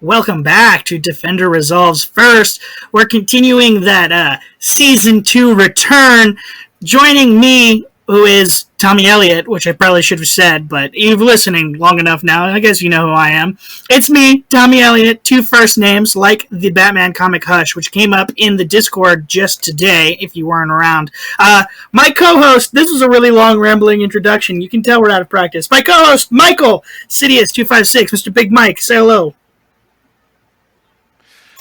Welcome back to Defender Resolves First. We're continuing that Season 2 return. Joining me, who is Tommy Elliott, which I probably should have said, but you've listening long enough now. I guess you know who I am. It's me, Tommy Elliott, two first names, like the Batman comic Hush, which came up in the Discord just today, if you weren't around. My co-host, this was a really long, rambling introduction. You can tell we're out of practice. My co-host, Michael, Sidious256, Mr. Big Mike, say hello.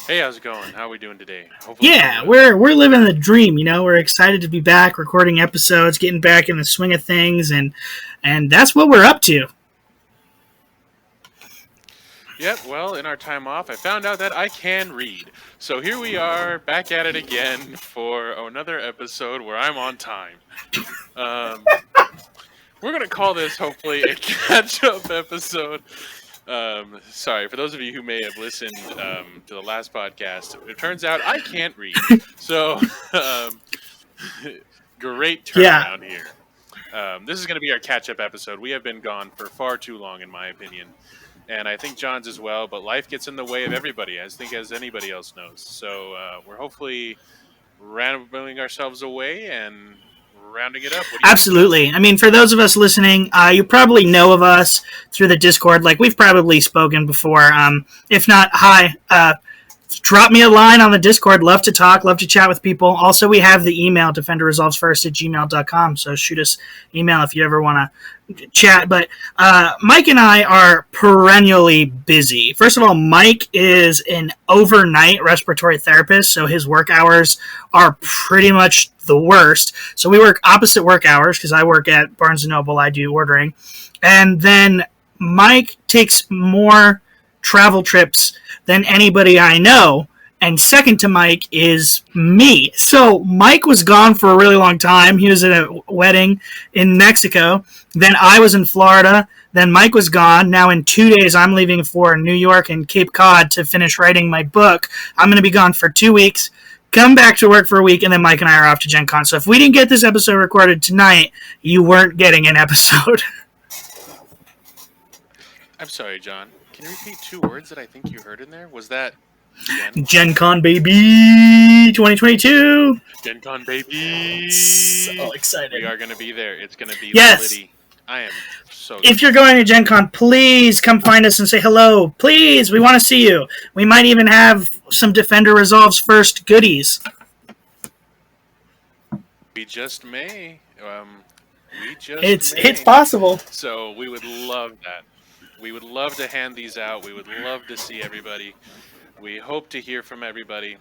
Hey, how's it going? How are we doing today? Hopefully Yeah, we're living the dream, you know. We're excited to be back recording episodes, getting back in the swing of things, and that's what we're up to. Yep, well, in our time off, I found out that I can read. So here we are, back at it again for another episode where I'm on time. We're going to call this, hopefully, a catch-up episode. Sorry, for those of you who may have listened to the last podcast, it turns out I can't read. So, great turnaround here. This is going to be our catch-up episode. We have been gone for far too long, in my opinion. And I think John's as well, but life gets in the way of everybody, as anybody else knows. So we're hopefully rambling ourselves away and rounding it up. Absolutely. I mean, for those of us listening, you probably know of us through the Discord. Like, we've probably spoken before. If not, hi. Drop me a line on the Discord. Love to talk, love to chat with people. Also, we have the email, defenderresolvesfirst@gmail.com, so shoot us email if you ever want to chat. But Mike and I are perennially busy. First of all, Mike is an overnight respiratory therapist, so his work hours are pretty much the worst. So we work opposite work hours because I work at Barnes & Noble. I do ordering. And then Mike takes more travel trips than anybody I know, and second to Mike is me. So Mike was gone for a really long time. He was at a wedding in Mexico. Then I was in Florida. Then Mike was gone. Now in 2 days, I'm leaving for New York and Cape Cod to finish writing my book. I'm going to be gone for 2 weeks, come back to work for a week, and then Mike and I are off to Gen Con. So if we didn't get this episode recorded tonight, you weren't getting an episode. I'm sorry, John. Can you repeat two words that I think you heard in there? Was that Gen Con, baby! 2022! Gen Con, baby! So excited. We are going to be there. It's going to be Yes. I am so If you're going to Gen Con, please come find us and say hello. Please, we want to see you. We might even have some Defender Resolves First goodies. We just may. It's possible. So we would love that. We would love to hand these out. We would love to see everybody. We hope to hear from everybody.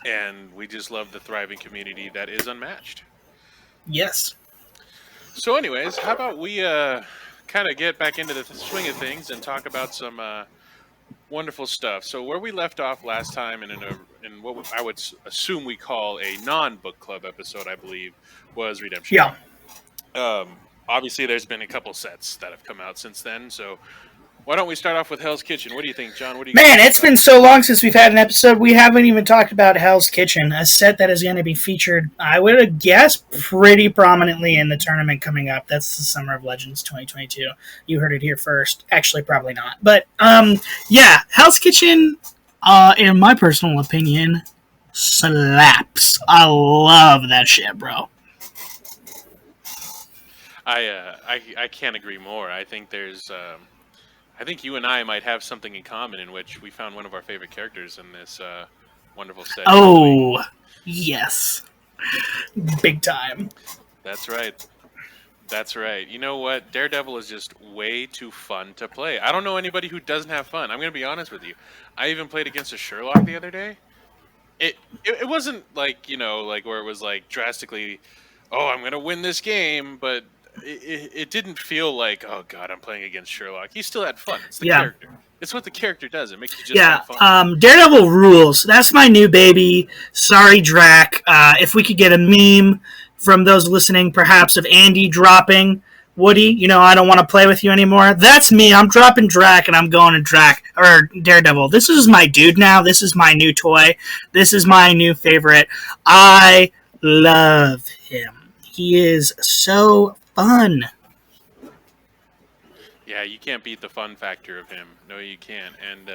And we just love the thriving community that is unmatched. Yes. So anyways, how about we kind of get back into the swing of things and talk about some wonderful stuff. So where we left off last time in what I would assume we call a non-book club episode, I believe, was Redemption. Yeah. Obviously, there's been a couple sets that have come out since then, so why don't we start off with Hell's Kitchen? What do you think, John? Man, it's been so long since we've had an episode. We haven't even talked about Hell's Kitchen, a set that is going to be featured, I would guess, pretty prominently in the tournament coming up. That's the Summer of Legends 2022. You heard it here first. Actually, probably not. But, yeah, Hell's Kitchen, in my personal opinion, slaps. I love that shit, bro. I can't agree more. I think there's I think you and I might have something in common in which we found one of our favorite characters in this wonderful set. Oh, yes. Big time. That's right. That's right. You know what? Daredevil is just way too fun to play. I don't know anybody who doesn't have fun. I'm going to be honest with you. I even played against a Sherlock the other day. It wasn't like, like where it was like drastically, oh, I'm going to win this game, but it didn't feel like, oh god, I'm playing against Sherlock. He still had fun. It's the character. It's what the character does. It makes you just have fun. Daredevil rules. That's my new baby. Sorry, Drac. If we could get a meme from those listening, perhaps, of Andy dropping Woody, I don't want to play with you anymore. That's me. I'm dropping Drac and I'm going to Drac or Daredevil. This is my dude now. This is my new toy. This is my new favorite. I love him. He is so fun. Yeah, you can't beat the fun factor of him. No, you can't. And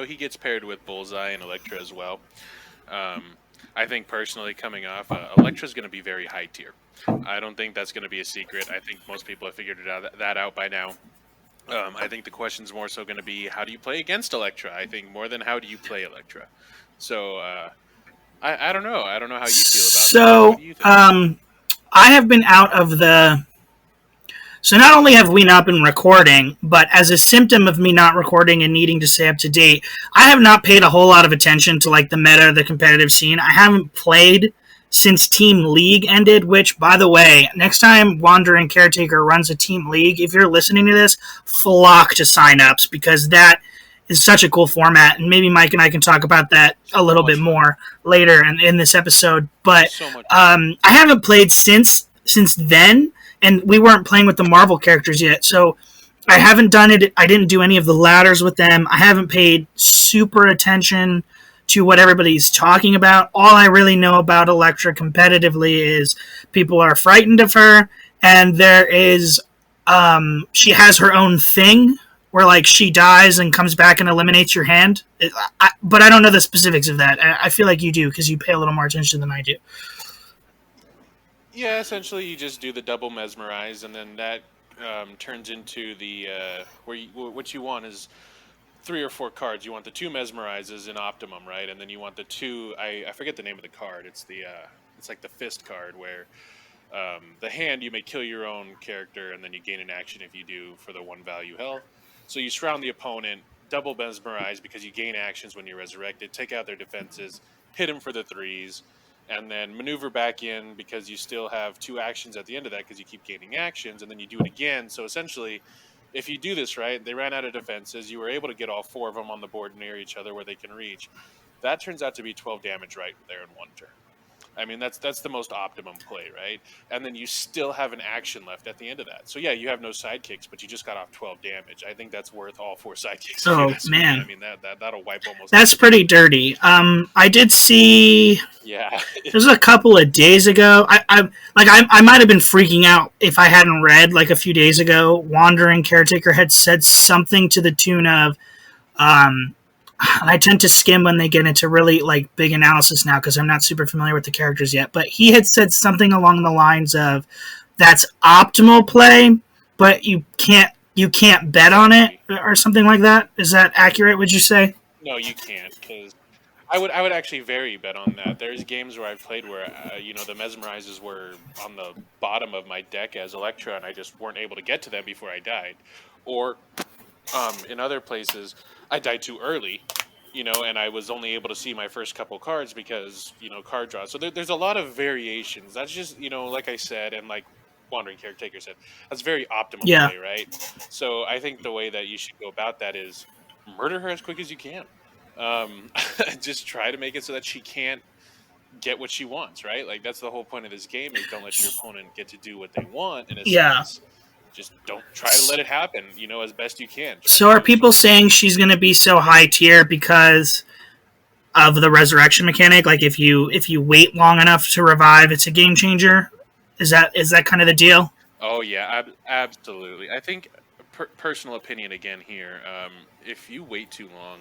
he gets paired with Bullseye and Electra as well. Um, I think personally, coming off, Electra's going to be very high tier. I don't think that's going to be a secret. I think most people have figured that out by now. I think the question's more so going to be how do you play against Electra? I think more than how do you play Electra. So I don't know. I don't know how you feel about that. What So do you think? I have been out of the. So not only have we not been recording, but as a symptom of me not recording and needing to stay up to date, I have not paid a whole lot of attention to like the meta, the competitive scene. I haven't played since Team League ended, which, by the way, next time Wandering Caretaker runs a Team League, if you're listening to this, flock to signups because that is such a cool format. And maybe Mike and I can talk about that a So little bit much fun. more later in this episode. But So much fun. I haven't played since then, and we weren't playing with the Marvel characters yet. So I haven't done it. I didn't do any of the ladders with them. I haven't paid super attention to what everybody's talking about. All I really know about Elektra competitively is people are frightened of her, and there is she has her own thing where like she dies and comes back and eliminates your hand. But I don't know the specifics of that. I feel like you do because you pay a little more attention than I do. Yeah, essentially you just do the double mesmerize, and then that turns into the what you want is 3 or 4 cards. You want the 2 mesmerizes in optimum, right? And then you want the two. I forget the name of the card. It's like the fist card where the hand you may kill your own character, and then you gain an action if you do for the 1 value health. So you surround the opponent, double mesmerize because you gain actions when you're resurrected. Take out their defenses, hit them for the threes, and then maneuver back in because you still have 2 actions at the end of that because you keep gaining actions, and then you do it again. So essentially, if you do this right, they ran out of defenses. You were able to get all 4 of them on the board near each other where they can reach. That turns out to be 12 damage right there in 1 turn. I mean, that's the most optimum play, right? And then you still have an action left at the end of that. So yeah, you have no sidekicks, but you just got off 12 damage. I think that's worth all 4 sidekicks if you Oh ask me. I man, mean, that'll wipe almost that's everything. pretty dirty. I did see. Yeah. This was a couple of days ago. I might have been freaking out if I hadn't read like a few days ago. Wandering Caretaker had said something to the tune of, um, I tend to skim when they get into really like big analysis now because I'm not super familiar with the characters yet. But he had said something along the lines of, "That's optimal play, but you can't bet on it," Exactly. or something like that. Is that accurate? Would you say? No, you can't, because I would actually vary bet on that. There's games where I've played where the mesmerizes were on the bottom of my deck as Electra, and I just weren't able to get to them before I died. Or in other places, I died too early, and I was only able to see my first couple cards because card draw. So there's a lot of variations. That's just like I said, and like Wandering Caretaker said, that's very optimum Yeah. play, right? So I think the way that you should go about that is murder her as quick as you can. Um, just try to make it so that she can't get what she wants, right? Like that's the whole point of this game is don't let your opponent get to do what they want in a Yeah. sense. Just don't try to let it happen, as best you can. Try to So are keep it people fun. saying she's going to be so high tier because of the resurrection mechanic? Like if you wait long enough to revive, it's a game changer. Is that kind of the deal? Oh yeah, absolutely. I think personal opinion again here. If you wait too long,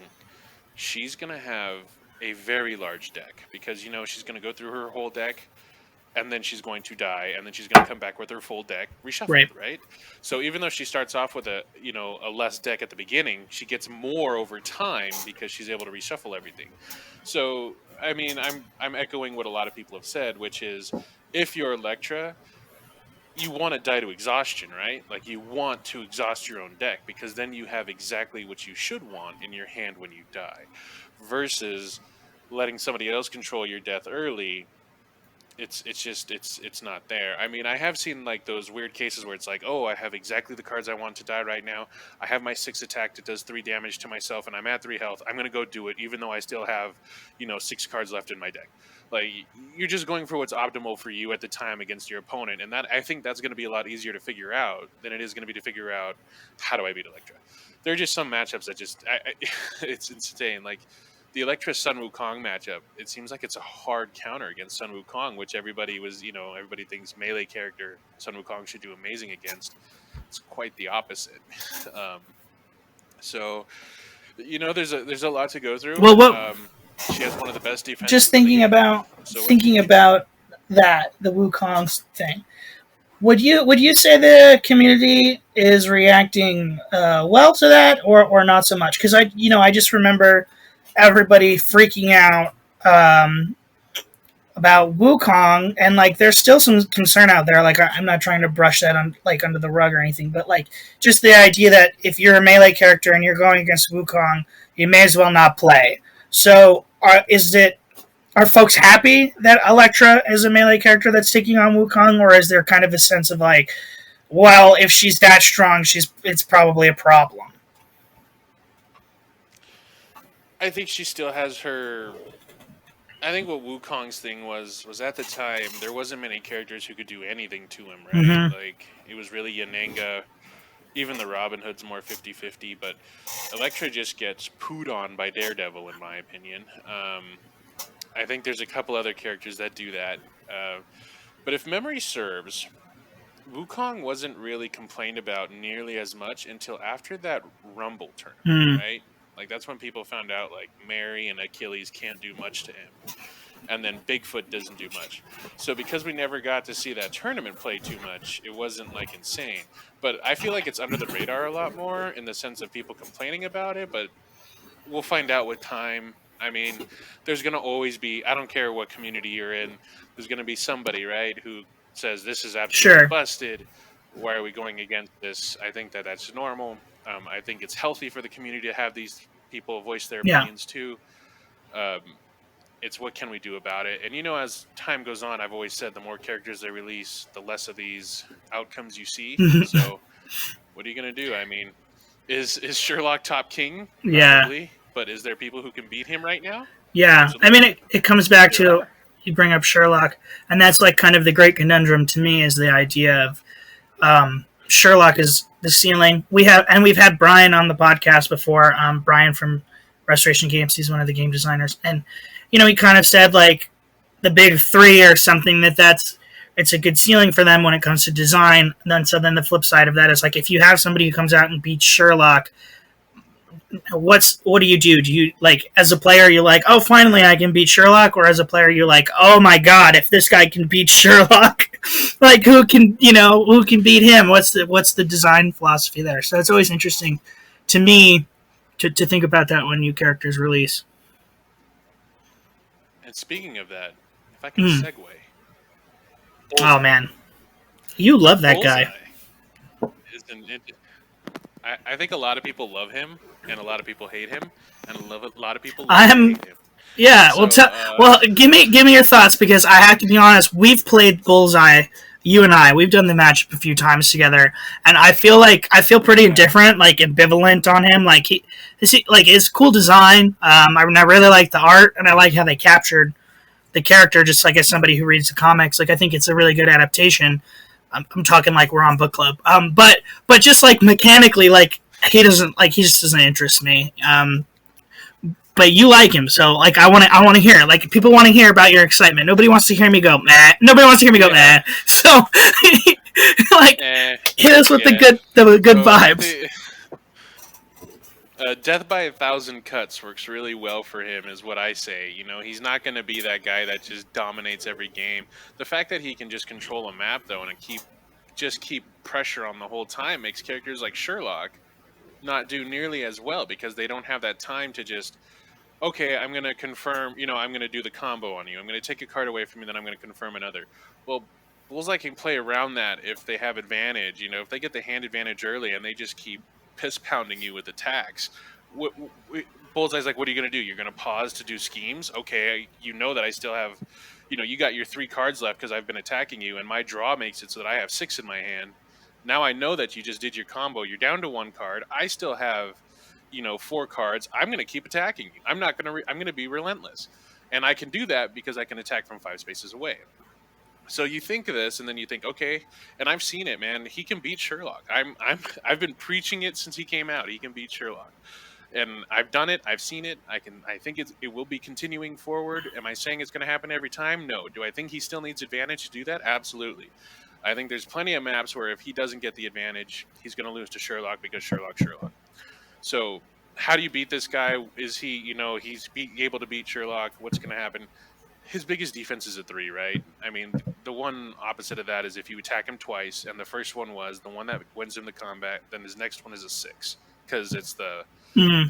she's gonna have a very large deck because she's gonna go through her whole deck, and then she's going to die, and then she's going to come back with her full deck Right. reshuffled, right? So even though she starts off with a less deck at the beginning, she gets more over time because she's able to reshuffle everything. So I mean, I'm echoing what a lot of people have said, which is if you're Electra, you want to die to exhaustion, right? Like you want to exhaust your own deck because then you have exactly what you should want in your hand when you die, versus letting somebody else control your death early. It's not there. I mean, I have seen like those weird cases where it's like, oh, I have exactly the cards I want to die right now. I have my 6 attack that does 3 damage to myself, and I'm at 3 health. I'm gonna go do it, even though I still have 6 cards left in my deck. Like you're just going for what's optimal for you at the time against your opponent, and that I think that's going to be a lot easier to figure out than it is going to be to figure out how do I beat Electra. There are just some matchups that just it's insane. Like the Electra Sun Wukong matchup, it seems like it's a hard counter against Sun Wukong, which everybody thinks melee character Sun Wukong should do amazing against. it's quite the opposite. um, so there's a lot to go through. Well, what She has one of the best just defenses in the game. So what can thinking she do? about that the Wukong thing. Would you say the community is reacting well to that, or not so much? Because I just remember everybody freaking out about Wukong, and like there's still some concern out there. Like I'm not trying to brush that on like under the rug or anything, but like just the idea that if you're a melee character and you're going against Wukong, you may as well not play. So are folks happy that Electra is a melee character that's taking on Wukong, or is there kind of a sense of like, well, if she's that strong, it's probably a problem? I think she still has her. I think what Wukong's thing was at the time there wasn't many characters who could do anything to him, right? Mm-hmm. Like it was really Yananga. Even the Robin Hood's more 50-50, but Elektra just gets pooed on by Daredevil, in my opinion. I think there's a couple other characters that do that. But if memory serves, Wukong wasn't really complained about nearly as much until after that Rumble tournament, Mm. right? Like that's when people found out like Mary and Achilles can't do much to him, and then Bigfoot doesn't do much. So because we never got to see that tournament play too much, it wasn't like insane. But I feel like it's under the radar a lot more in the sense of people complaining about it, but we'll find out with time. I mean, there's going to always be, I don't care what community you're in, there's going to be somebody, right, who says this is absolutely Sure. busted. Why are we going against this? I think that that's normal. I think it's healthy for the community to have these people voice their Yeah. opinions too. Um, it's what can we do about it? And as time goes on, I've always said the more characters they release, the less of these outcomes you see. So what are you going to do? I mean, is Sherlock top king? Yeah. Probably. But is there people who can beat him right now? Yeah. I mean, Absolutely. it comes back There to are. you bring up Sherlock, and that's like kind of the great conundrum to me is the idea of Sherlock is the ceiling. We've had Brian on the podcast before. Brian from Restoration Games. He's one of the game designers, and he kind of said like the big three or something that's it's a good ceiling for them when it comes to design. And then the flip side of that is like if you have somebody who comes out and beats Sherlock, what do you do? Do you like as a player you're like, oh finally I can beat Sherlock, or as a player you're like, oh my god, if this guy can beat Sherlock, like who can beat him? What's the design philosophy there? So it's always interesting to me to think about that when new characters release. And speaking of that, if I can Mm. segue, Oh Bullseye. man, you love that guy. Bullseye is I think a lot of people love him, and a lot of people hate him, and a lot of people love to I'm hate him. Yeah, well, So, give me your thoughts because I have to be honest. We've played Bullseye, you and I. We've done the match a few times together, and I feel pretty yeah, indifferent, like ambivalent on him. Like it's cool design. I really like the art, and I like how they captured the character. Just like as somebody who reads the comics, like I think it's a really good adaptation. I'm talking like we're on book club. But just like mechanically, like he just doesn't interest me. But you like him, so like I want to hear it. Like people want to hear about your excitement. Nobody wants to hear me go meh. Nobody wants to hear me go yeah, meh. So like eh, hit us with yeah. the good So vibes. Death by a Thousand Cuts works really well for him, is what I say. He's not going to be that guy that just dominates every game. The fact that he can just control a map though and keep pressure on the whole time makes characters like Sherlock not do nearly as well because they don't have that time to just okay, I'm going to confirm, I'm going to do the combo on you. I'm going to take a card away from you, then I'm going to confirm another. Well, Bullseye can play around that if they have advantage. If they get the hand advantage early and they just keep piss pounding you with attacks. Bullseye's like, what are you going to do? You're going to pause to do schemes? Okay, you know that I still have, you got your 3 cards left because I've been attacking you, and my draw makes it so that I have 6 in my hand. Now I know that you just did your combo. You're down to 1 card. I still have 4 cards. I'm going to keep attacking you. I'm going to be relentless. And I can do that because I can attack from 5 spaces away. So you think of this and then you think, okay, and I've seen it, man. He can beat Sherlock. I've been preaching it since he came out. He can beat Sherlock. And I've done it. I've seen it. I think it will be continuing forward. Am I saying it's going to happen every time? No. Do I think he still needs advantage to do that? Absolutely. I think there's plenty of maps where if he doesn't get the advantage, he's going to lose to Sherlock because Sherlock. So how do you beat this guy? Is he, he's able to beat Sherlock? What's going to happen? His biggest defense is a 3, right? I mean, the one opposite of that is if you attack him twice, and the first one was the one that wins him the combat, then his next one is a 6 because it's the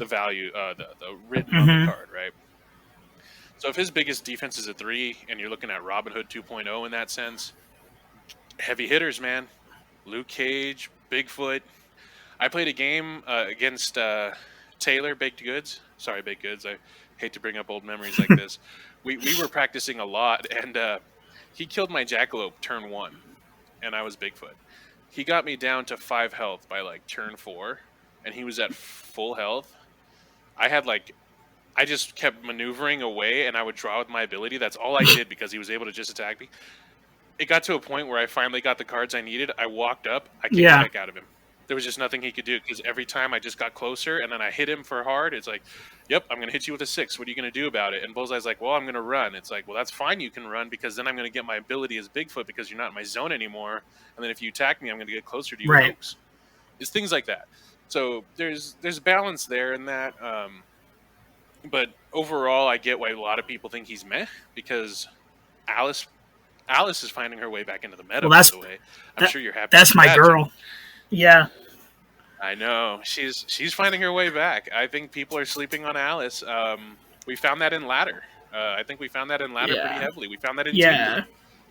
value, the written on the card, right? So if his biggest defense is a 3, and you're looking at Robin Hood 2.0 in that sense, heavy hitters, man. Luke Cage, Bigfoot. I played a game against Taylor, Baked Goods. Sorry, Baked Goods. I hate to bring up old memories like this. We were practicing a lot, and he killed my Jackalope turn 1, and I was Bigfoot. He got me down to 5 health by like turn 4, and he was at full health. I just kept maneuvering away, and I would draw with my ability. That's all I did because he was able to just attack me. It got to a point where I finally got the cards I needed. I walked up. I kicked the heck out of him. There was just nothing he could do because every time I just got closer and then I hit him for hard. It's like, yep, I'm going to hit you with a 6. What are you going to do about it? And Bullseye's like, well, I'm going to run. It's like, well, that's fine. You can run because then I'm going to get my ability as Bigfoot because you're not in my zone anymore. And then if you attack me, I'm going to get closer to you. Right. It's things like that. So there's balance there in that. But overall, I get why a lot of people think he's meh because Alice is finding her way back into the meta. By the way, I'm sure you're happy. That's my girl. Too. Yeah, I know she's finding her way back. I think people are sleeping on Alice. We found that in ladder. I think we found that in ladder pretty heavily. We found that in Tinder,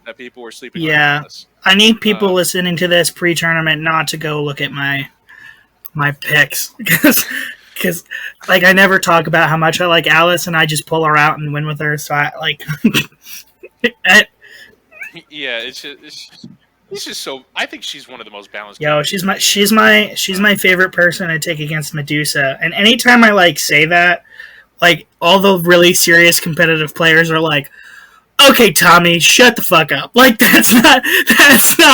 that people were sleeping on Alice. I need people listening to this pre-tournament not to go look at my picks because like I never talk about how much I like Alice and I just pull her out and win with her. So I like. Yeah, it's just so. I think she's one of the most balanced. Yo, she's my favorite person to take against Medusa. And anytime I like say that, like all the really serious competitive players are like, "Okay, Tommy, shut the fuck up." Like that's not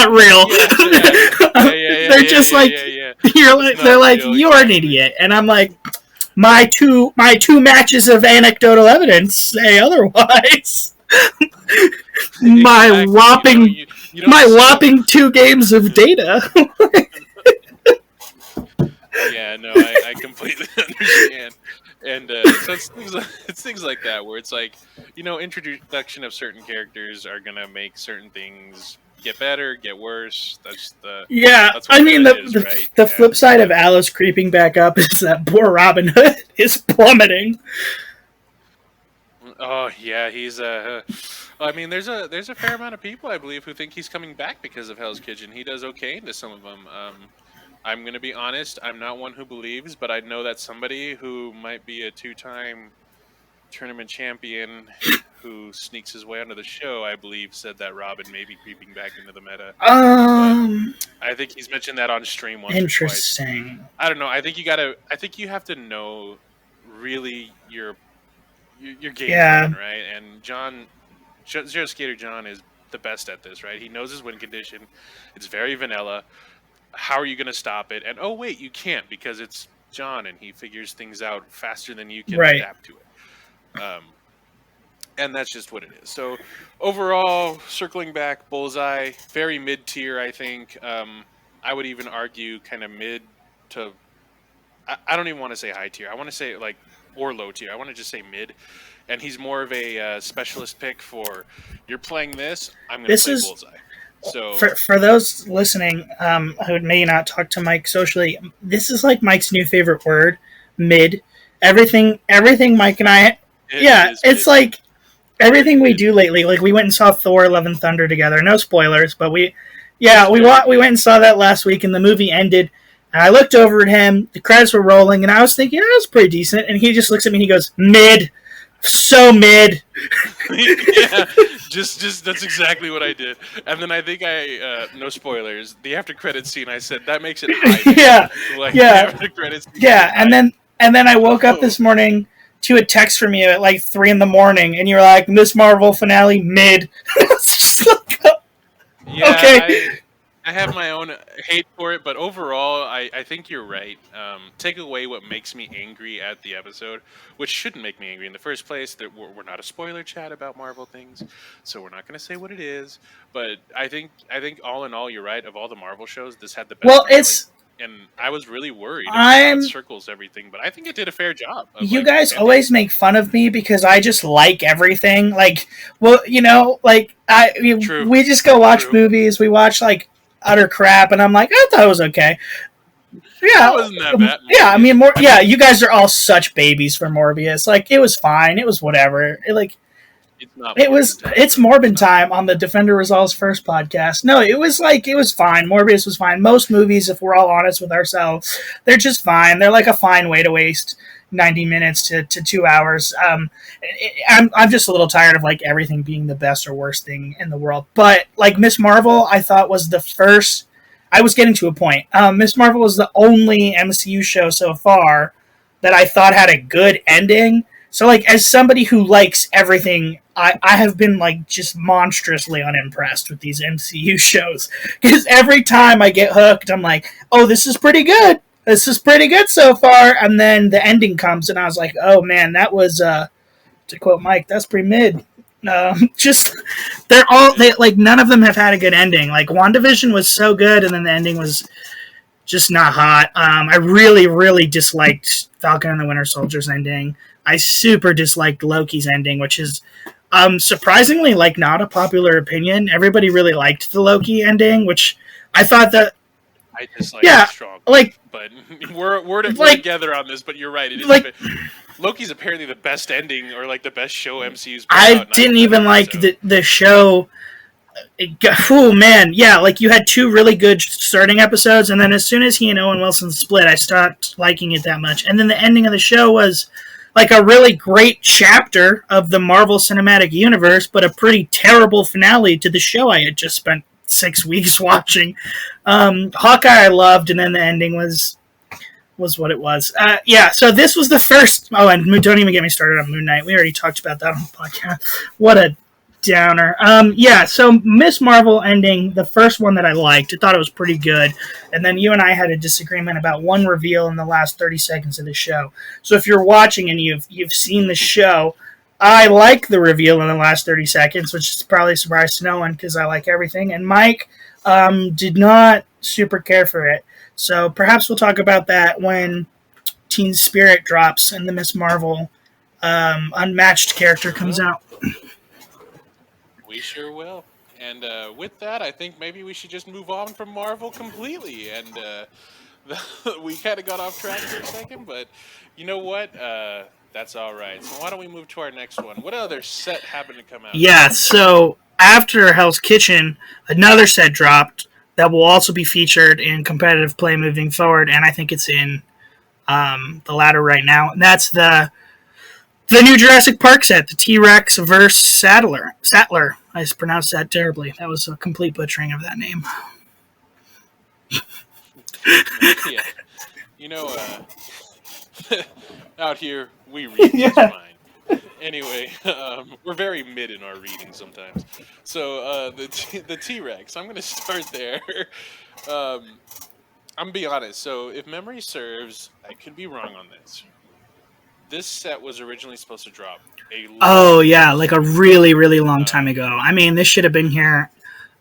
real. They're just like you're like they're like you're an idiot, and I'm like. My two matches of anecdotal evidence say otherwise. My whopping 2 games of data. Yeah, no, I completely understand. And so it's things like that where it's like, introduction of certain characters are gonna make certain things get better, get worse. That's I mean the flip side of Alice creeping back up is that poor Robin Hood is plummeting. Oh yeah, he's I mean, there's a fair amount of people I believe who think he's coming back because of Hell's Kitchen. He does okay into some of them. I'm gonna be honest. I'm not one who believes, but I know that somebody who might be a 2-time tournament champion who sneaks his way onto the show, I believe, said that Robin may be creeping back into the meta. I think he's mentioned that on stream once. Interesting. Or twice. I don't know. I think you have to know really your game plan, right? And Zero Skater John is the best at this, right? He knows his win condition. It's very vanilla. How are you going to stop it? And oh wait, you can't because it's John and he figures things out faster than you can adapt to it. And that's just what it is. So overall, circling back, Bullseye, very mid-tier, I think. I would even argue kind of mid to... I don't even want to say high tier. I want to say or low tier. I want to just say mid. And he's more of a specialist pick for, you're playing this, I'm going to play Bullseye. So for those listening who may not talk to Mike socially, this is like Mike's new favorite word, mid. Everything Mike and I... it's like everything we do lately. Like we went and saw Thor: Love and Thunder together. No spoilers, but we went and saw that last week, and the movie ended. And I looked over at him. The credits were rolling, and I was thinking that was pretty decent. And he just looks at me and he goes, "Mid, so mid." Yeah, just that's exactly what I did. And then I think no spoilers. The after credits scene, I said that makes it high. The after credits scene and then I woke up this morning to a text from you at like 3 a.m, and you're like, "Miss Marvel finale mid." Okay. I have my own hate for it, but overall, I think you're right. Take away what makes me angry at the episode, which shouldn't make me angry in the first place. That we're not a spoiler chat about Marvel things, so we're not going to say what it is. But I think all in all, you're right. Of all the Marvel shows, this had the best Well, finale, it's and I was really worried about how it I'm circles everything. But I think it did a fair job of you like guys ending always it. make fun of me because I just like everything. Like, well, like True, we just go watch true. movies. We watch like utter crap, and I'm like, I thought it was okay. It Yeah, wasn't that bad. yeah. I Morbius. mean, more. I Yeah, mean, you guys are all such babies for Morbius. Like, it was fine. It was whatever. it's not It was. Morbin time, It's bro. It's Morbin not time Morbin on the time. Defender Resolves first podcast. No, it was fine. Morbius was fine. Most movies, if we're all honest with ourselves, they're just fine. They're like a fine way to waste 90 minutes to 2 hours. I'm just a little tired of like everything being the best or worst thing in the world. But like Miss Marvel, I thought was the first. I was getting to a point. Miss Marvel was the only MCU show so far that I thought had a good ending. So like as somebody who likes everything, I have been like just monstrously unimpressed with these MCU shows because every time I get hooked, I'm like, oh, this is pretty good. This is pretty good so far, and then the ending comes, and I was like, oh man, that was to quote Mike, that's pretty mid. Just they Mid. like none of them have had a good ending. Like WandaVision was so good, and then the ending was just not hot. I really, really disliked Falcon and the Winter Soldier's ending. I super disliked Loki's ending, which is surprisingly like not a popular opinion. Everybody really liked the Loki ending, which I thought that I disliked it yeah, strongly, like but we're like together on this. But you're right. It is a like bit. Loki's apparently the best ending or like the best show MCU's put out, I and didn't I even think like so. the show. Oh man, yeah, like you had two really good starting episodes, and then as soon as he and Owen Wilson split, I stopped liking it that much. And then the ending of the show was like a really great chapter of the Marvel Cinematic Universe, but a pretty terrible finale to the show I had just spent 6 weeks watching. Hawkeye I loved, and then the ending was what it was. Yeah, so this was the first. Oh, and don't even get me started on Moon Knight. We already talked about that on the podcast. What a downer. Yeah, so Miss Marvel ending, the first one that I liked, I thought it was pretty good. And then you and I had a disagreement about one reveal in the last 30 seconds of the show. So if you're watching and you've seen the show, I like the reveal in the last 30 seconds, which is probably a surprise to no one because I like everything. And Mike did not super care for it. So perhaps we'll talk about that when Teen Spirit drops and the Miss Marvel unmatched character Sure comes will. out. We sure will. And with that, I think maybe we should just move on from Marvel completely. And we kind of got off track for a second, but you know what? That's all right. So why don't we move to our next one? What other set happened to come out this Yeah, week? so after Hell's Kitchen, another set dropped that will also be featured in competitive play moving forward, and I think it's in the ladder right now. And that's the new Jurassic Park set, the T Rex versus Sattler. Sattler. I just pronounced that terribly. That was a complete butchering of that name. Yeah, you know, out here we read just Yeah. fine. Anyway, we're very mid in our reading sometimes. So the T Rex. I'm gonna start there. um, I'm gonna be honest. So if memory serves, I could be wrong on this. This set was originally supposed to drop a Oh long yeah, time like a ago. really, really long time Um, ago. I mean, this should have been here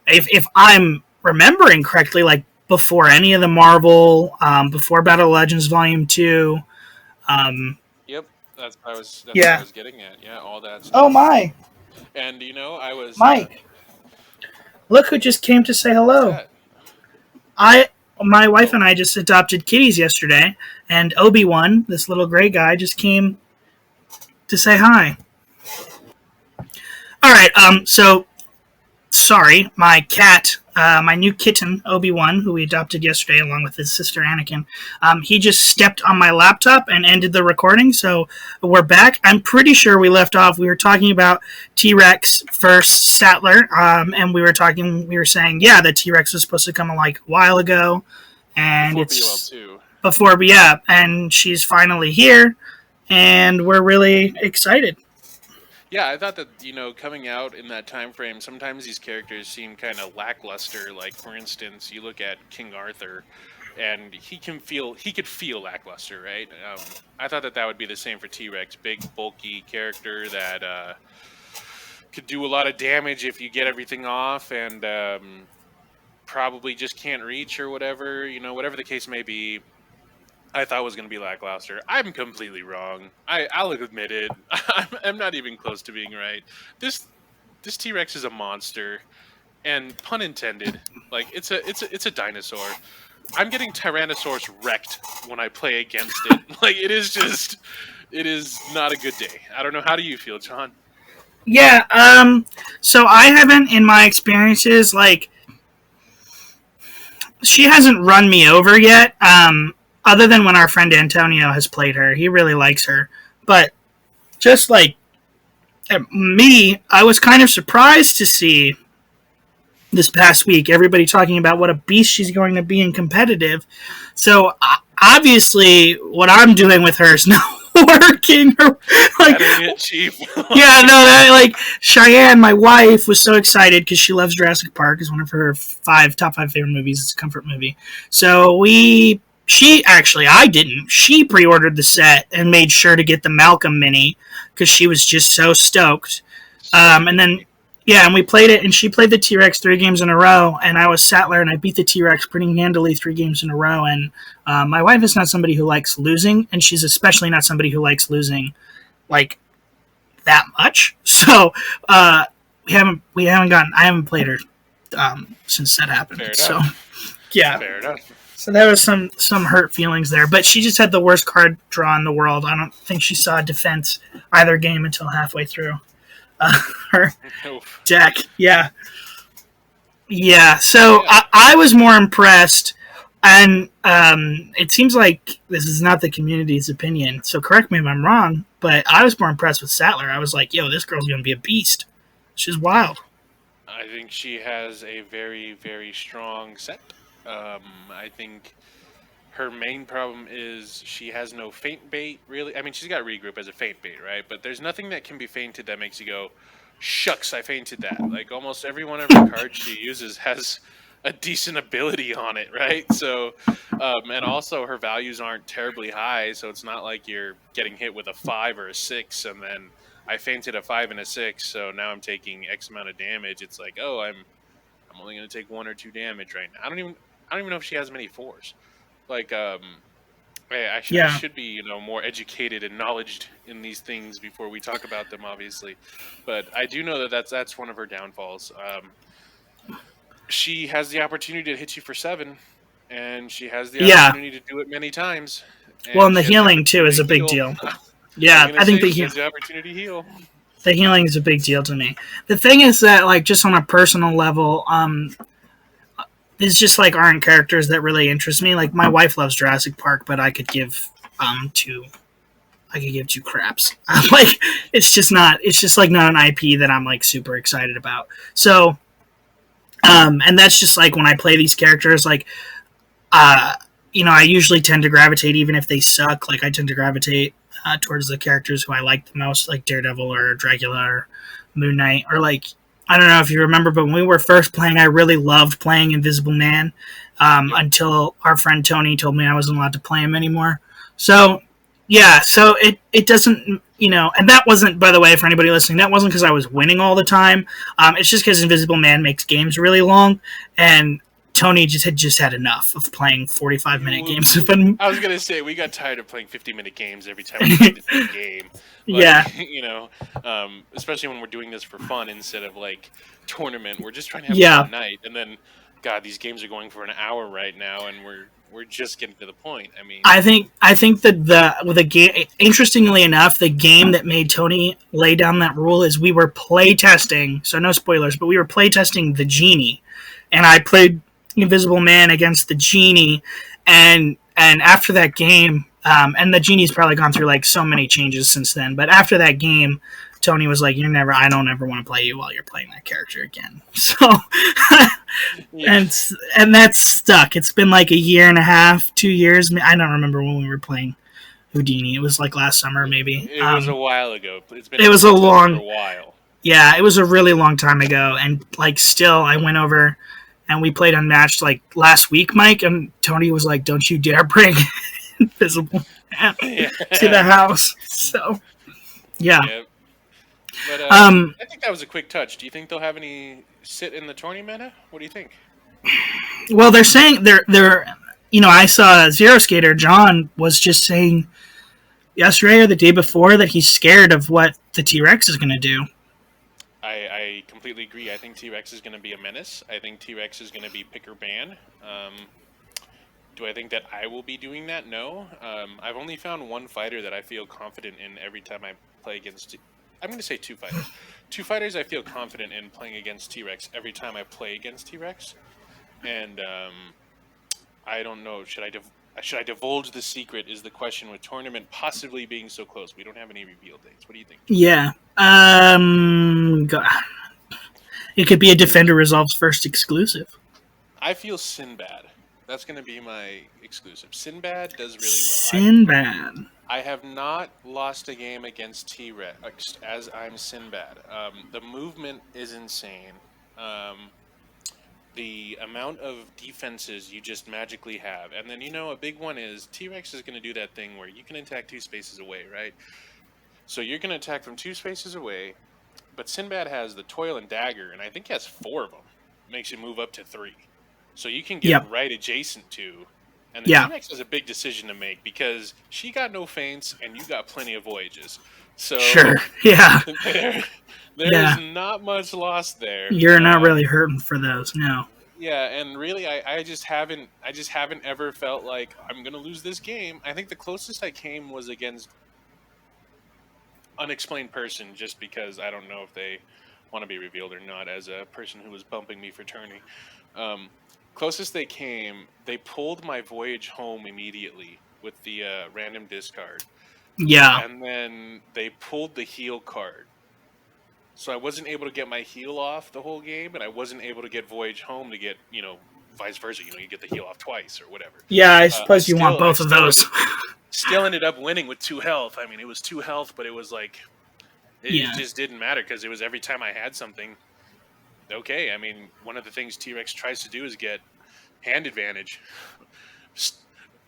if I'm remembering correctly, like before any of the Marvel, before Battle Legends Volume Two. Um, yep, that's what I yeah. was getting at. Yeah, all that Oh stuff. my, And I was Mike! Look who just came to say who's hello. that? I, my wife Oh, and I just adopted kitties yesterday, and Obi-Wan, this little gray guy, just came to say hi. All right. So sorry, my cat, my new kitten, Obi-Wan, who we adopted yesterday along with his sister Anakin, he just stepped on my laptop and ended the recording. So we're back. I'm pretty sure we left off. We were talking about T-Rex versus Sattler, and we were saying, yeah, the T-Rex was supposed to come like a while ago, and before BOL it's two. before, and she's finally here, and we're really excited. Yeah, I thought that coming out in that time frame, sometimes these characters seem kind of lackluster. Like for instance, you look at King Arthur, and he could feel lackluster, right? I thought that would be the same for T Rex, big bulky character that could do a lot of damage if you get everything off, and probably just can't reach or whatever. Whatever the case may be, I thought was going to be lackluster. I'm completely wrong. I'll admit it. I'm not even close to being right. This T Rex is a monster, and pun intended. Like it's a dinosaur. I'm getting Tyrannosaurus wrecked when I play against it. Like it is not a good day. I don't know. How do you feel, John? Yeah. So I haven't, in my experiences, like she hasn't run me over yet. Other than when our friend Antonio has played her, he really likes her. But just like me, I was kind of surprised to see this past week everybody talking about what a beast she's going to be in competitive. So obviously, what I'm doing with her is not working. Like, that ain't it, Chief. yeah, no, that, like Cheyenne, my wife, was so excited because she loves Jurassic Park. It's one of her top five favorite movies. It's a comfort movie. So I didn't. She pre-ordered the set and made sure to get the Malcolm Mini because she was just so stoked. And then yeah, and we played it, and she played the T-Rex 3 games in a row, and I was Sattler, and I beat the T-Rex pretty handily 3 games in a row, and my wife is not somebody who likes losing, and she's especially not somebody who likes losing, like, that much. So, I haven't played her since that happened. Fair So, enough. yeah. Fair enough. So there was some hurt feelings there, but she just had the worst card draw in the world. I don't think she saw defense either game until halfway through her deck. Yeah. So Yeah. I was more impressed, and it seems like this is not the community's opinion, so correct me if I'm wrong, but I was more impressed with Sattler. I was like, yo, this girl's going to be a beast. She's wild. I think she has a very, very strong set. I think her main problem is she has no feint bait, really. I mean, she's got regroup as a feint bait, right? But there's nothing that can be feinted that makes you go, shucks, I fainted that. Like, almost every one of her cards she uses has a decent ability on it, right? So, and also her values aren't terribly high, so it's not like you're getting hit with a 5 or a 6, and then I fainted a 5 and a 6, so now I'm taking X amount of damage. It's like, oh, I'm only going to take 1 or 2 damage right now. I don't even know if she has many 4s. Like, I Yeah. should be, more educated and knowledged in these things before we talk about them, obviously. But I do know that that's one of her downfalls. She has the opportunity to hit you for 7, and she has the Yeah. opportunity to do it many times. Well, and the she has the healing, too, is a big opportunity to deal. heal. I Yeah, was gonna I think say, she has the opportunity to heal. the healing is a big deal to me. The thing is that, like, just on a personal level, it's just like aren't characters that really interest me. Like my wife loves Jurassic Park, but I could give two craps. Like it's just not. It's just like not an IP that I'm like super excited about. So, and that's just like when I play these characters, like, I usually tend to gravitate even if they suck. Like I tend to gravitate towards the characters who I like the most, like Daredevil or Dracula or Moon Knight, or like I don't know if you remember, but when we were first playing, I really loved playing Invisible Man until our friend Tony told me I wasn't allowed to play him anymore. So, yeah, so it doesn't, and that wasn't, by the way, for anybody listening, that wasn't because I was winning all the time. It's just because Invisible Man makes games really long, and Tony just had enough of playing 45-minute games. I was gonna say we got tired of playing 50-minute games every time we played the same game. Like, Yeah. Especially when we're doing this for fun instead of like tournament. We're just trying to have a fun night, and then, God, these games are going for an hour right now, and we're just getting to the point. I mean, I think that the game, interestingly enough, the game that made Tony lay down that rule is we were play testing. So no spoilers, but we were play testing the Genie, and I played Invisible Man against the Genie, and after that game, and the Genie's probably gone through like so many changes since then. But after that game, Tony was like, I don't ever want to play you while you're playing that character again." So, yeah. and that's stuck. It's been like a year and a half, 2 years. I don't remember when we were playing Houdini. It was like last summer, maybe. It was a while ago. It's been It in the was a contest for long, a while. yeah, it was a really long time ago, and like still, I went over and we played Unmatched like last week, Mike, and Tony was like, "Don't you dare bring Invisible Man to the Yeah. house." So yeah, Yeah. But um, I think that was a quick touch. Do you think they'll have any sit in the tourney meta? What do you think? well, they're saying they're I saw Zero Skater John was just saying yesterday or the day before that he's scared of what the T Rex is going to do. I completely agree. I think T Rex is going to be a menace. I think T Rex is going to be pick or ban. Do I think that I will be doing that? No. I've only found one fighter that I feel confident in every time I play against. I'm going to say two fighters. Two fighters I feel confident in playing against T Rex every time I play against T Rex. And I don't know. Should I divulge the secret? Is the question with tournament possibly being so close? We don't have any reveal dates. What do you think, John? Yeah. It could be a Defender Resolves first exclusive. I feel Sinbad. That's going to be my exclusive. Sinbad does really well. Sinbad. I have not lost a game against T-Rex as I'm Sinbad. The movement is insane. Um, the amount of defenses you just magically have. And then, a big one is T-Rex is going to do that thing where you can attack 2 spaces away, right? So you're going to attack from 2 spaces away, but Sinbad has the Toil and Dagger, and I think he has 4 of them. Makes you move up to 3. So you can get Yep. right adjacent to. And the Yeah. T-Rex has a big decision to make because she got no feints and you got plenty of voyages. So Sure. Yeah. there Yeah. is not much lost there. You're not really hurting for those, no. Yeah, and really, I just haven't ever felt like I'm gonna lose this game. I think the closest I came was against Unexplained Person, just because I don't know if they want to be revealed or not. As a person who was bumping me for tourney, um, closest they came, they pulled my voyage home immediately with the random discard, Yeah. and then they pulled the heal card. So I wasn't able to get my heal off the whole game, and I wasn't able to get voyage home to get vice versa. You get the heal off twice or whatever. Yeah, I I suppose you want still both of those. still ended up winning with 2 health. I mean, it was 2 health, but it was like it Yeah. just didn't matter because it was every time I had something. Okay, I mean, one of the things T-Rex tries to do is get hand advantage.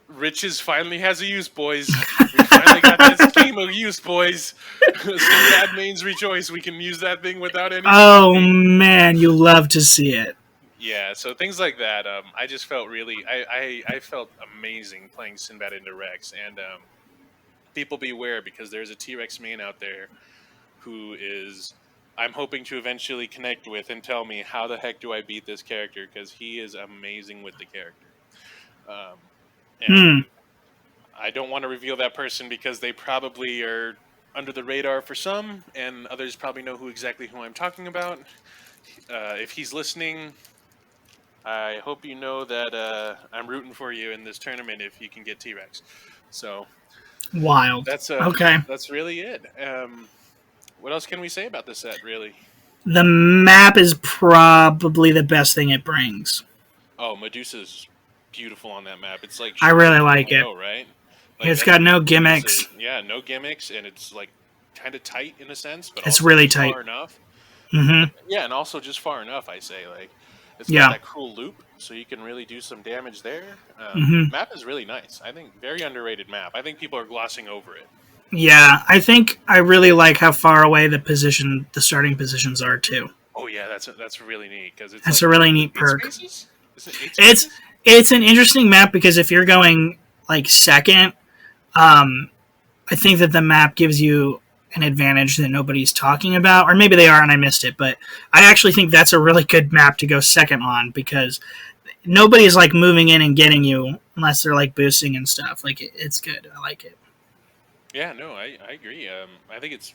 Riches finally has a use, boys. We finally got this scheme of use, boys. Sinbad mains rejoice. We can use that thing without any. Oh man, you love to see it. Yeah, so things like that. I just felt really, I felt amazing playing Sinbad into Rex, and people beware because there's a T-Rex main out there who is, I'm hoping to eventually connect with and tell me how the heck do I beat this character because he is amazing with the character. And I don't want to reveal that person because they probably are under the radar for some, and others probably know exactly who I'm talking about. If he's listening, I hope you know that I'm rooting for you in this tournament if you can get T-Rex. So Wild. Okay. that's really it. What else can we say about this set, really? The map is probably the best thing it brings. Oh, Medusa's beautiful on that map. It's like I really like it. Right? Like, It's got no gimmicks. Yeah, no gimmicks, and it's like kind of tight in a sense, but it's also really tight. Far enough. Mm-hmm. Yeah, and also just far enough. I say like it's Yeah. got that cool loop, so you can really do some damage there. Map is really nice. I think very underrated map. I think people are glossing over it. Yeah, I think I really like how far away the starting positions are too. Oh yeah, that's really neat because it's That's like, a really neat perk. Spaces? Is it 8 spaces? It's an interesting map because if you're going like second, I think that the map gives you an advantage that nobody's talking about, or maybe they are and I missed it. But I actually think that's a really good map to go second on because nobody's like moving in and getting you unless they're like boosting and stuff. Like it's good. I like it. Yeah, no, I agree. I think it's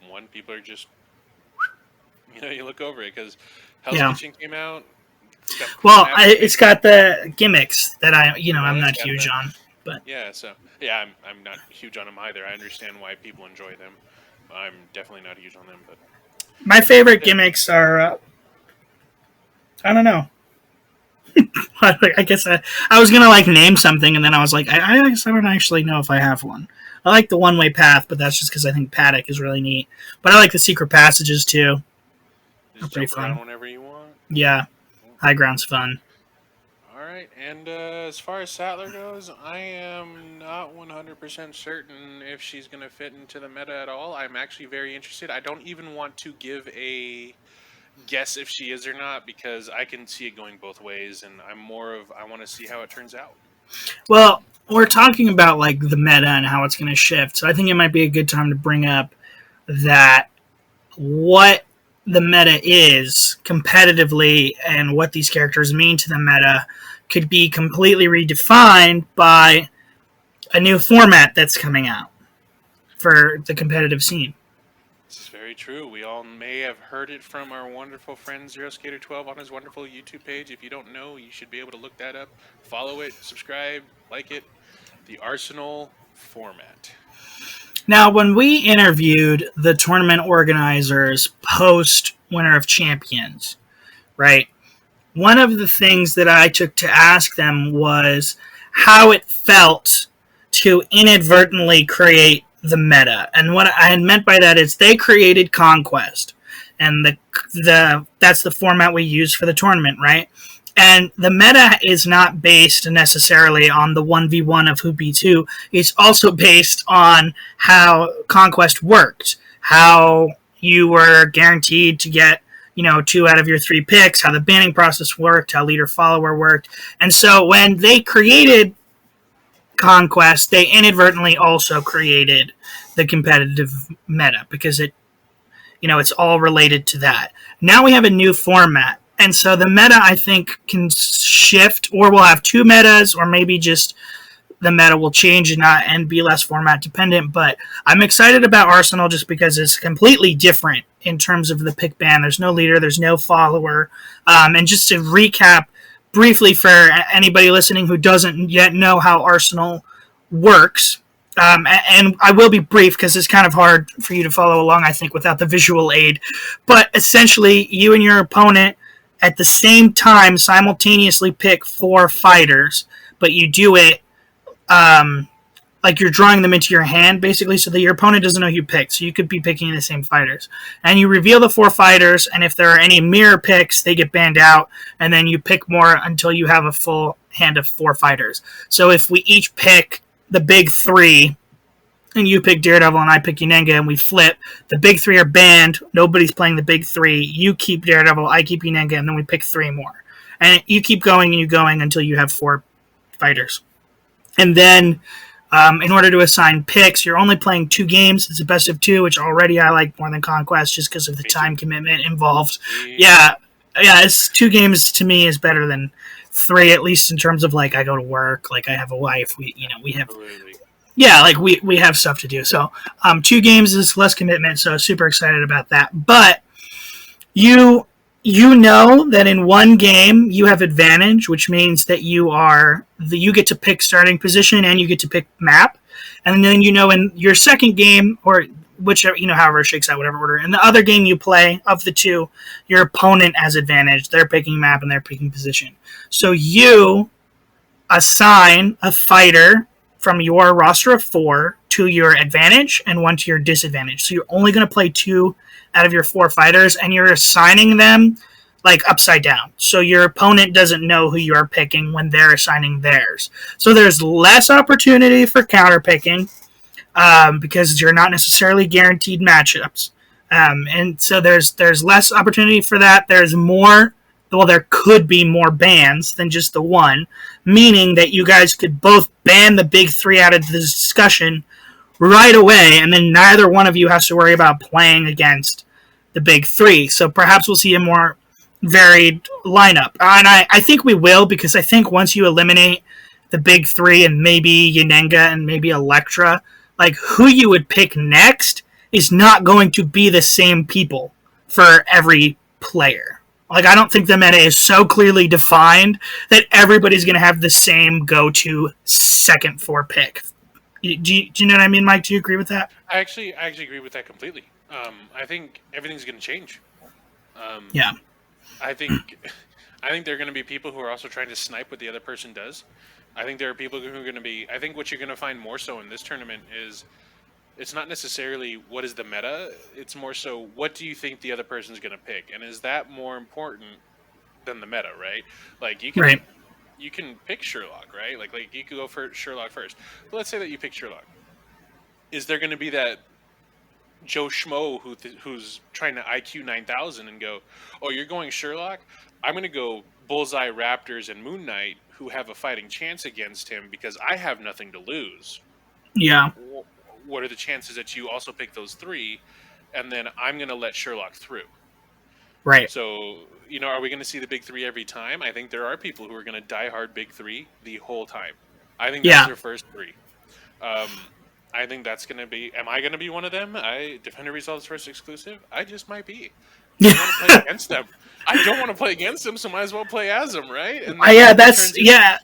one people are just you look over it because Hell's Kitchen came out. It's got the gimmicks that I'm not huge on. But yeah, so yeah, I'm not huge on them either. I understand why people enjoy them. I'm definitely not huge on them, but my favorite gimmicks are I don't know. I guess I was gonna like name something, and then I was like, I guess I don't actually know if I have one. I like the one-way path, but that's just because I think paddock is really neat. But I like the secret passages too. They're Just pretty jump around fun. whenever you want. Yeah, high ground's fun. All right, and as far as Sattler goes, I am not 100% certain if she's going to fit into the meta at all. I'm actually very interested. I don't even want to give a guess if she is or not because I can see it going both ways, and I'm more of I want to see how it turns out. Well, we're talking about like the meta and how it's going to shift, so I think it might be a good time to bring up that what the meta is competitively and what these characters mean to the meta could be completely redefined by a new format that's coming out for the competitive scene. This is very true. We all may have heard it from our wonderful friend Zero Skater 12 on his wonderful YouTube page. If you don't know, you should be able to look that up. Follow it, subscribe, like it. The Arsenal format. Now, when we interviewed the tournament organizers post Winter of Champions, right, one of the things that I took to ask them was how it felt to inadvertently create the meta. And what I had meant by that is they created Conquest. And the that's the format we use for the tournament, right? And the meta is not based necessarily on the 1v1 of who beats who. It's also based on how Conquest worked, how you were guaranteed to get, you know, 2 out of your 3 picks, how the banning process worked, how leader follower worked. And so when they created Conquest, they inadvertently also created the competitive meta because it's all related to that. Now we have a new format. And so the meta, I think, can shift, or we'll have 2 metas, or maybe just the meta will change and be less format dependent. But I'm excited about Arsenal just because it's completely different in terms of the pick ban. There's no leader, there's no follower. And just to recap briefly for anybody listening who doesn't yet know how Arsenal works, and I will be brief because it's kind of hard for you to follow along, I think, without the visual aid. But essentially, you and your opponent at the same time simultaneously pick 4 fighters, but you do it like you're drawing them into your hand, basically, so that your opponent doesn't know who you picked. So you could be picking the same fighters. And you reveal the 4 fighters, and if there are any mirror picks, they get banned out, and then you pick more until you have a full hand of 4 fighters. So if we each pick the big 3, and you pick Daredevil and I pick Unenga, and we flip, the big 3 are banned. Nobody's playing the big 3. You keep Daredevil, I keep Unenga, and then we pick 3 more. And you keep going and you going until you have 4 fighters. And then in order to assign picks, you're only playing 2 games. It's a best of 2, which already I like more than Conquest just because of the time commitment involved. Yeah, it's 2 games to me is better than 3, at least in terms of like I go to work, like I have a wife, we have like we have stuff to do. So 2 games is less commitment, so super excited about that. But you you know that in 1 game you have advantage, which means that you get to pick starting position and you get to pick map, and then in your second game, or whichever, however it shakes out, whatever order. In the other game you play of the 2, your opponent has advantage. They're picking map and they're picking position. So you assign a fighter from your roster of 4 to your advantage and 1 to your disadvantage. So you're only going to play 2 out of your 4 fighters, and you're assigning them like upside down. So your opponent doesn't know who you're picking when they're assigning theirs. So there's less opportunity for counter picking because you're not necessarily guaranteed matchups. And so there's less opportunity for that. There could be more bans than just the 1, meaning that you guys could both ban the big 3 out of the discussion right away, and then neither one of you has to worry about playing against the big 3. So perhaps we'll see a more varied lineup. And I think we will, because I think once you eliminate the big 3 and maybe Yenenga and maybe Electra, like who you would pick next is not going to be the same people for every player. Like, I don't think the meta is so clearly defined that everybody's going to have the same go-to second 4 pick. Do you know what I mean, Mike? Do you agree with that? I actually agree with that completely. I think everything's going to change. Yeah. I think I think there are going to be people who are also trying to snipe what the other person does. I think there are people who are going to be. I think what you're going to find more so in this tournament is it's not necessarily what is the meta. It's more so what do you think the other person's going to pick, and is that more important than the meta, right? Like Right. you can pick Sherlock, right? Like you could go for Sherlock first. But let's say that you pick Sherlock. Is there going to be that Joe Schmo who's trying to IQ 9,000 and go, oh, you're going Sherlock? I'm going to go Bullseye, Raptors, and Moon Knight, who have a fighting chance against him because I have nothing to lose. Yeah. What are the chances that you also pick those three, and then I'm going to let Sherlock through? Right. So, are we going to see the big three every time? I think there are people who are going to die hard big three the whole time. I think that's Yeah. their first three. I think that's going to be. Am I going to be one of them? Defender Resolve's first exclusive. I just might be. I want to play against them. I don't want to play against them, so might as well play as them, right? And Yeah, that's yeah.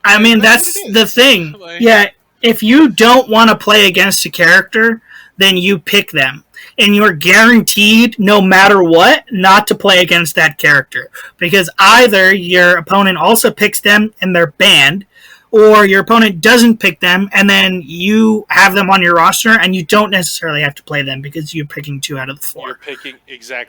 I mean, that's the thing. Like, yeah, if you don't want to play against a character, then you pick them. And you're guaranteed, no matter what, not to play against that character. Because either your opponent also picks them and they're banned, or your opponent doesn't pick them and then you have them on your roster and you don't necessarily have to play them because you're picking 2 out of the 4.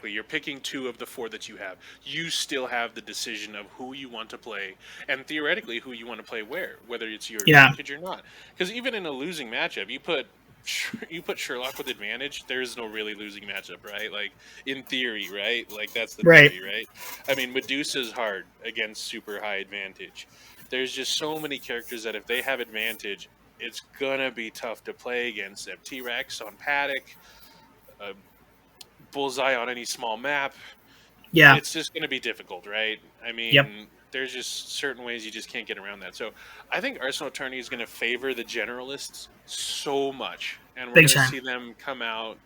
You're picking 2 of the 4 that you have. You still have the decision of who you want to play and theoretically who you want to play whether it's your advantage or not. Because even in a losing matchup, you put Sherlock with advantage, there's no really losing matchup, right? Like, in theory, right? Like, that's the theory, right? I mean, Medusa's hard against super high advantage. There's just so many characters that if they have advantage, it's gonna be tough to play against them. T-Rex on Paddock, Bullseye on any small map. Yeah. It's just gonna be difficult, right? I mean, there's just certain ways you just can't get around that. So I think Arsenal Tourney is going to favor the generalists so much, and we're going to see them come out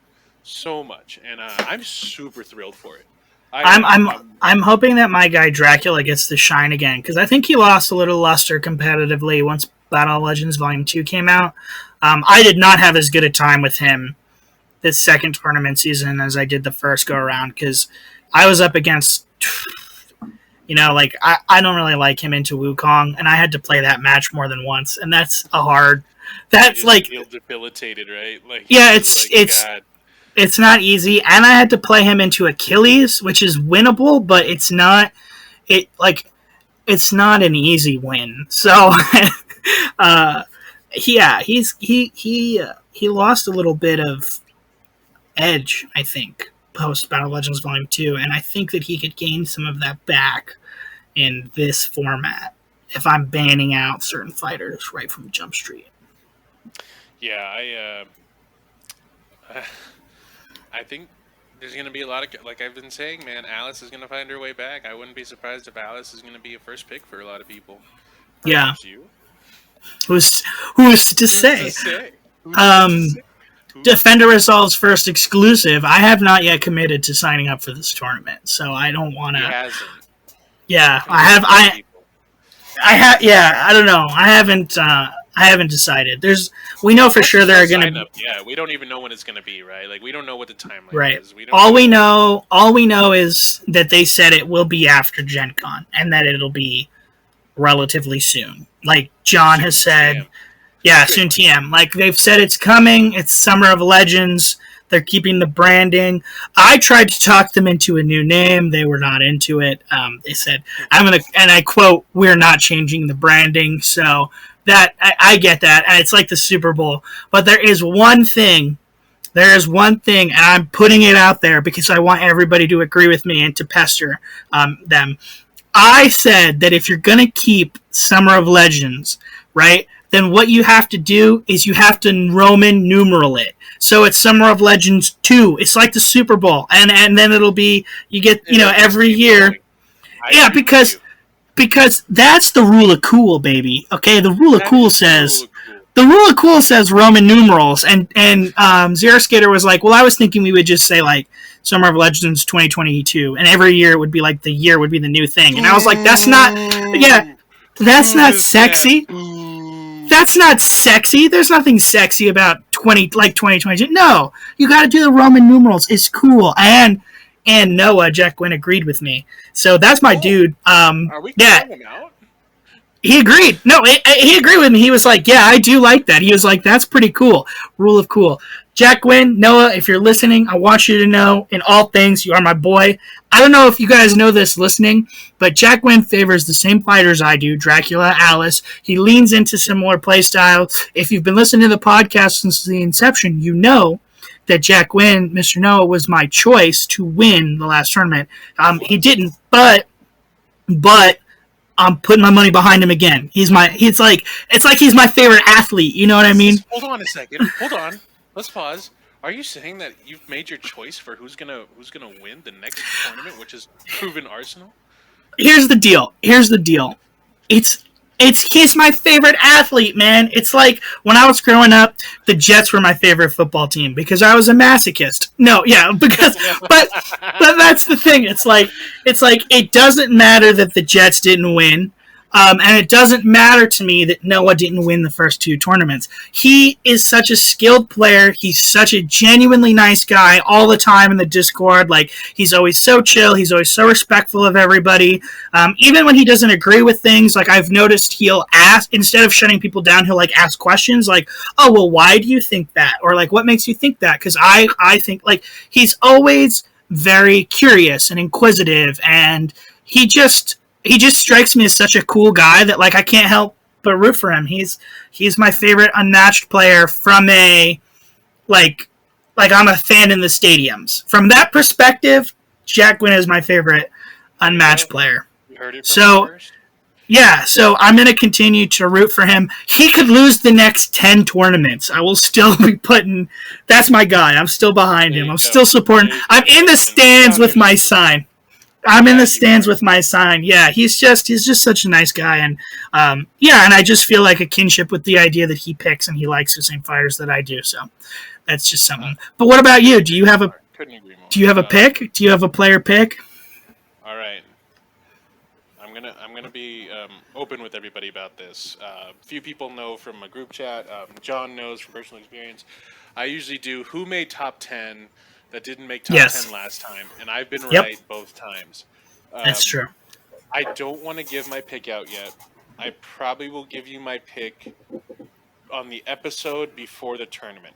so much, and I'm super thrilled for it. I'm hoping that my guy Dracula gets to shine again because I think he lost a little luster competitively once Battle of Legends Volume 2 came out. I did not have as good a time with him this second tournament season as I did the first go around because I was up against. I don't really like him into Wukong, and I had to play that match more than once, and that's a hard. That's like feel debilitated, right? Like it's not easy, and I had to play him into Achilles, which is winnable, but it's not an easy win. So, he lost a little bit of edge, I think, post Battle Legends Volume 2, and I think that he could gain some of that back in this format if I'm banning out certain fighters right from Jump Street. Yeah, I think there's going to be a lot of, like I've been saying, man, Alice is going to find her way back. I wouldn't be surprised if Alice is going to be a first pick for a lot of people. Perhaps you. Who's to say? Defender Resolve's first exclusive. I have not yet committed to signing up for this tournament, so I don't want to. He hasn't. Yeah, I have. Yeah, I don't know. I haven't decided. We know for sure there are going to. Yeah, we don't even know when it's going to be, right? Like, we don't know what the timeline is. All we know is that they said it will be after Gen Con and that it'll be relatively soon. Like John has said. TM. Yeah, soon TM. Like they've said it's coming. It's Summer of Legends. They're keeping the branding. I tried to talk them into a new name. They were not into it. They said, and I quote, "We're not changing the branding." So that I get that, and it's like the Super Bowl. But there is one thing, and I'm putting it out there because I want everybody to agree with me and to pester them. I said that if you're gonna keep Summer of Legends, right, then what you have to do is you have to Roman numeral it. So it's Summer of Legends 2. It's like the Super Bowl. And then it'll be, you get, every year. Yeah, because that's the rule of cool, baby. Okay, the rule of cool says Roman numerals. And Zero Skater was like, well, I was thinking we would just say, like, Summer of Legends 2022. And every year it would be like the year would be the new thing. And I was like, that's not sexy. That's not sexy. There's nothing sexy about 2022. No, you got to do the Roman numerals. It's cool. And Noah Jack Gwynn agreed with me. So that's my dude. Are we calling him out? He agreed. No, he agreed with me. He was like, "Yeah, I do like that." He was like, "That's pretty cool." Rule of cool. Jack Gwynn, Noah, if you're listening, I want you to know, in all things, you are my boy. I don't know if you guys know this listening, but Jack Gwynn favors the same fighters I do, Dracula, Alice. He leans into similar playstyle. If you've been listening to the podcast since the inception, you know that Jack Gwynn, Mr. Noah, was my choice to win the last tournament. He didn't, but I'm putting my money behind him again. It's like he's my favorite athlete. You know what I mean? Hold on a second. Hold on. Let's pause. Are you saying that you've made your choice for who's gonna win the next tournament, which is proven Arsenal? Here's the deal. It's he's my favorite athlete, man. It's like when I was growing up, the Jets were my favorite football team because I was a masochist. No, yeah, because but that's the thing. It's like it doesn't matter that the Jets didn't win. And it doesn't matter to me that Noah didn't win the first two tournaments. He is such a skilled player. He's such a genuinely nice guy all the time in the Discord. Like, he's always so chill. He's always so respectful of everybody. Even when he doesn't agree with things, like, I've noticed he'll ask, instead of shutting people down, he'll, like, ask questions like, oh, well, why do you think that? Or, like, what makes you think that? Because I think, like, he's always very curious and inquisitive, and he just strikes me as such a cool guy that like I can't help but root for him. He's my favorite unmatched player from a like I'm a fan in the stadiums. From that perspective, Jack Gwynn is my favorite unmatched player. You heard it from So first. yeah, so I'm gonna continue to root for him. He could lose the next 10 tournaments. I will still be putting. That's my guy. I'm still behind him. I'm still supporting. I'm in the stands with my sign. I'm in the stands with my sign. Yeah, he's just such a nice guy, and yeah, and I just feel like a kinship with the idea that he picks and he likes the same fighters that I do. So that's just something. But what about you? Do you have a Couldn't agree more. pick? Do you have a player pick? All right. I'm gonna be open with everybody about this. Few people know from my group chat. John knows from personal experience. I usually do who made top 10 that didn't make top 10 last time, and I've been right both times. That's true. I don't want to give my pick out yet. I probably will give you my pick on the episode before the tournament.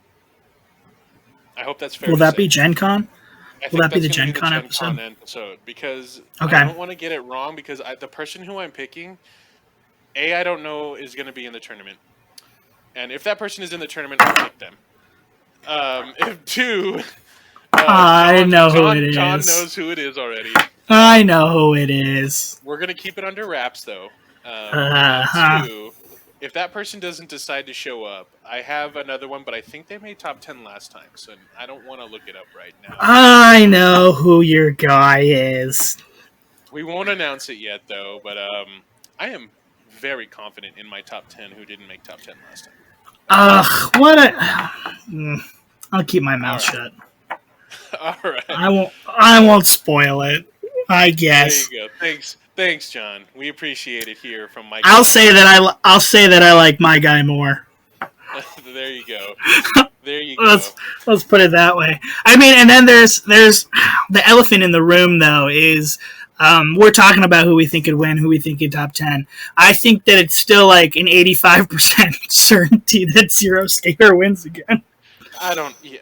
I hope that's fair. Will that be Gen Con? Will that be the Gen Con episode? Because okay. I don't want to get it wrong because the person who I'm picking, I don't know is going to be in the tournament. And if that person is in the tournament, I'll pick them. If two... I know who it is. John knows who it is already. I know who it is. We're going to keep it under wraps, though. Two, if that person doesn't decide to show up, I have another one, but I think they made top 10 last time, so I don't want to look it up right now. I know who your guy is. We won't announce it yet, though, but I am very confident in my top 10 who didn't make top 10 last time. What a... I'll keep my mouth shut. All right. I won't spoil it. I guess. There you go. Thanks, John. We appreciate it here from Mike. I'll say that I like my guy more. There you go. Let's put it that way. I mean, and then there's the elephant in the room though is we're talking about who we think could win, who we think could top 10. I think that it's still like an 85% certainty that Zero Skater wins again. I don't. Yeah.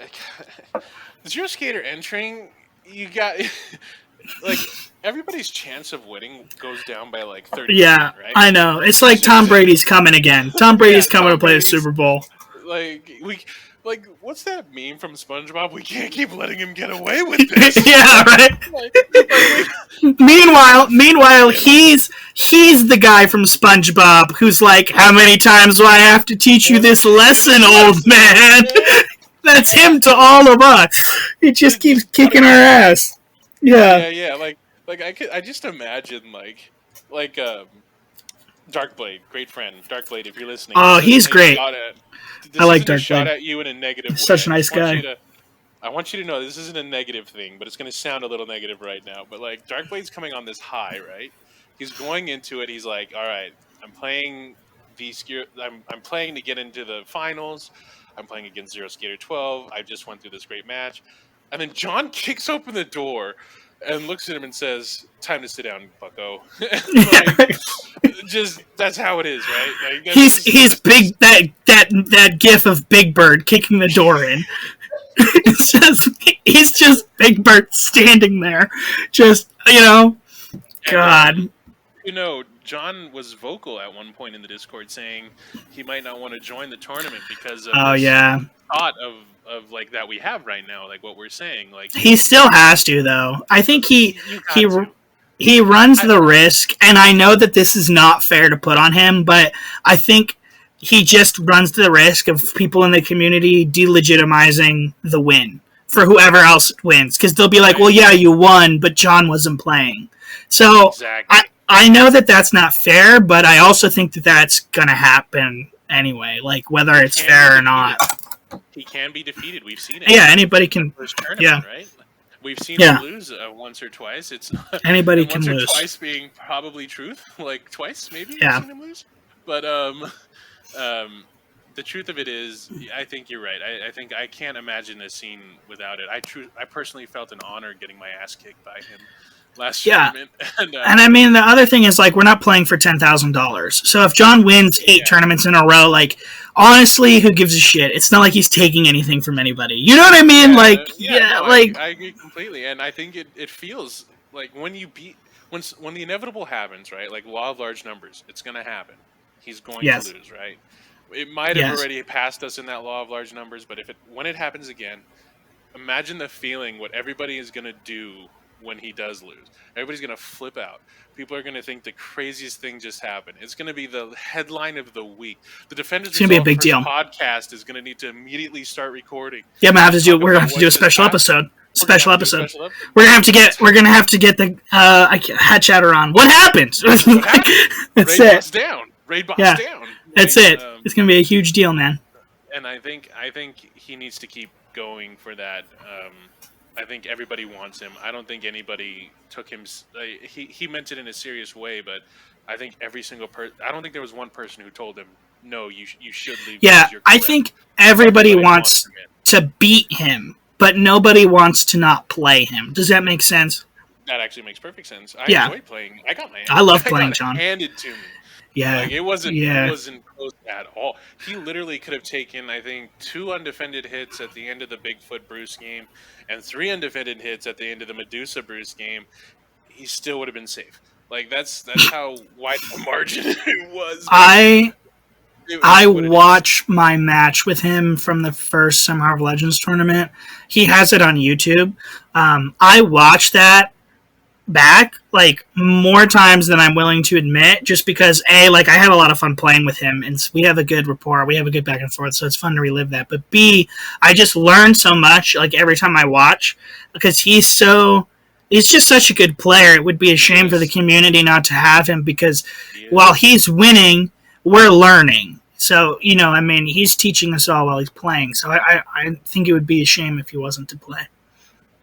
Zero Skater entering, you got like everybody's chance of winning goes down by like 30%. Yeah, right? I know. It's like Tom Brady's coming again. Tom Brady's coming to play the Super Bowl. Like what's that meme from SpongeBob? We can't keep letting him get away with this. Yeah, right. Meanwhile, he's the guy from SpongeBob who's like, "How many times do I have to teach you this lesson, old man?" That's him to all of us. He just keeps kicking our ass. Yeah. Yeah. Like I just imagine like Darkblade, great friend. Darkblade, if you're listening. Oh, he's great. I like Darkblade. Shot at you in a negative way. Such a nice guy. I want you to know this isn't a negative thing, but it's going to sound a little negative right now. But like Darkblade's coming on this high, right? He's going into it. He's like, all right, I'm playing I'm playing to get into the finals. I'm playing against Zero Skater 12. I just went through this great match. And then John kicks open the door, and looks at him and says, "Time to sit down, Bucko." Yeah, Like, right. just that's how it is, right? Like He's big, that gif of Big Bird kicking the door in. It's just he's just Big Bird standing there, just and God. John was vocal at one point in the Discord saying he might not want to join the tournament because of Oh this yeah, thought of like that we have right now, like what we're saying. Like he still has to though. I think you he got to. he runs I the risk, and I know that this is not fair to put on him, but I think he just runs the risk of people in the community delegitimizing the win for whoever else wins, because they'll be like, "Well, right, yeah, you won, but John wasn't playing." So exactly. I know that that's not fair, but I also think that that's gonna happen anyway, like whether He it's can be fair or defeated. not. He can be defeated. We've seen it Yeah, in anybody the can. first Yeah, tournament, right? We've seen him yeah, lose once or twice. It's anybody and can once or lose. twice being probably truth, like twice maybe we've Yeah, seen him lose. But um, the truth of it is, I think you're right. I think I can't imagine this scene without it. I personally felt an honor getting my ass kicked by him last yeah. tournament, and And I mean, the other thing is, like, we're not playing for $10,000. So if John wins 8 tournaments in a row, like, honestly, who gives a shit? It's not like he's taking anything from anybody. You know what I mean? yeah, Like, yeah. yeah, No, like, I agree completely, and I think it feels like when you beat when the inevitable happens, right? Like law of large numbers, it's going to happen. He's going to yes, lose, right? It might have yes. already passed us in that law of large numbers, but if it when it happens again, imagine the feeling what everybody is going to do when he does lose. Everybody's going to flip out. People are going to think the craziest thing just happened. It's going to be the headline of the week. The Defenders It's gonna be a Resolve big First deal. podcast is going to need to immediately start recording Yeah, and talk we're gonna about have to what do a just special happened. episode. We're going to Special have to do a episode. special episode. We're gonna have to get the hat chatter on. What happened? What happened? That's Raid it. boss down. Raid boss Yeah, down. that's Like, it. It's gonna be a huge deal, man. and I think he needs to keep going for that. I think everybody wants him. I don't think anybody took him. He meant it in a serious way, but I think every single person. I don't think there was one person who told him, "No, you should leave Yeah, because you're I correct." think everybody Everybody wants wants him in. to beat him, but nobody wants to not play him. Does that make sense? That actually makes perfect sense. I Yeah, enjoyed playing. I got my I love I playing got John. handed to me. Yeah, Like it yeah. wasn't close at all. He literally could have taken, I think, 2 undefended hits at the end of the Bigfoot Bruce game, and 3 undefended hits at the end of the Medusa Bruce game. He still would have been safe. Like that's how wide the margin it was. But I it I is what it is. watch my match with him from the first Summer of Legends tournament. He has it on YouTube. I watched that back like more times than I'm willing to admit, just because like I had a lot of fun playing with him, and we have a good rapport, we have a good back and forth, so it's fun to relive that. But B, I just learn so much like every time I watch, because he's just such a good player. It would be a He shame for the is. community not to have him, because He while is. he's winning, we're learning. So I mean, he's teaching us all while he's playing. So I think it would be a shame if he wasn't to play.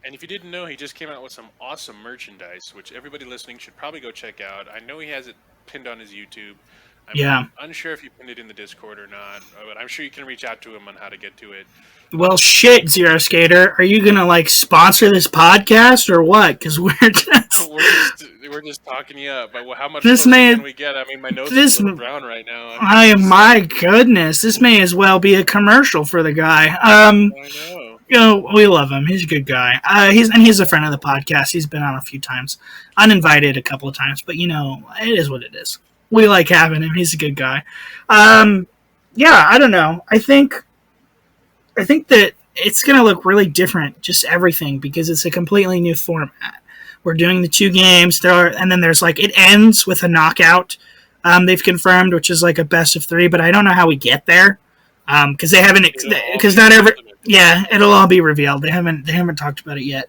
And if you didn't know, he just came out with some awesome merchandise, which everybody listening should probably go check out. I know he has it pinned on his YouTube. Yeah. I'm unsure if he pinned it in the Discord or not, but I'm sure you can reach out to him on how to get to it. Well, shit, Zero Skater. Are you gonna like sponsor this podcast or what? Because we're just We're just talking you up. But how much this closer may can we get? I mean, my nose is this. a little brown right now. My goodness, this may as well be a commercial for the guy. I know. We love him. He's a good guy. He's a friend of the podcast. He's been on a few times, uninvited a couple of times, but it is what it is. We like having him. He's a good guy. Yeah, I don't know. I think that it's going to look really different, just everything, because it's a completely new format. We're doing the 2 games, and then there's like it ends with a knockout. They've confirmed, which is like a best of 3, but I don't know how we get there, because they haven't, because not every, yeah, it'll all be revealed. They haven't talked about it yet.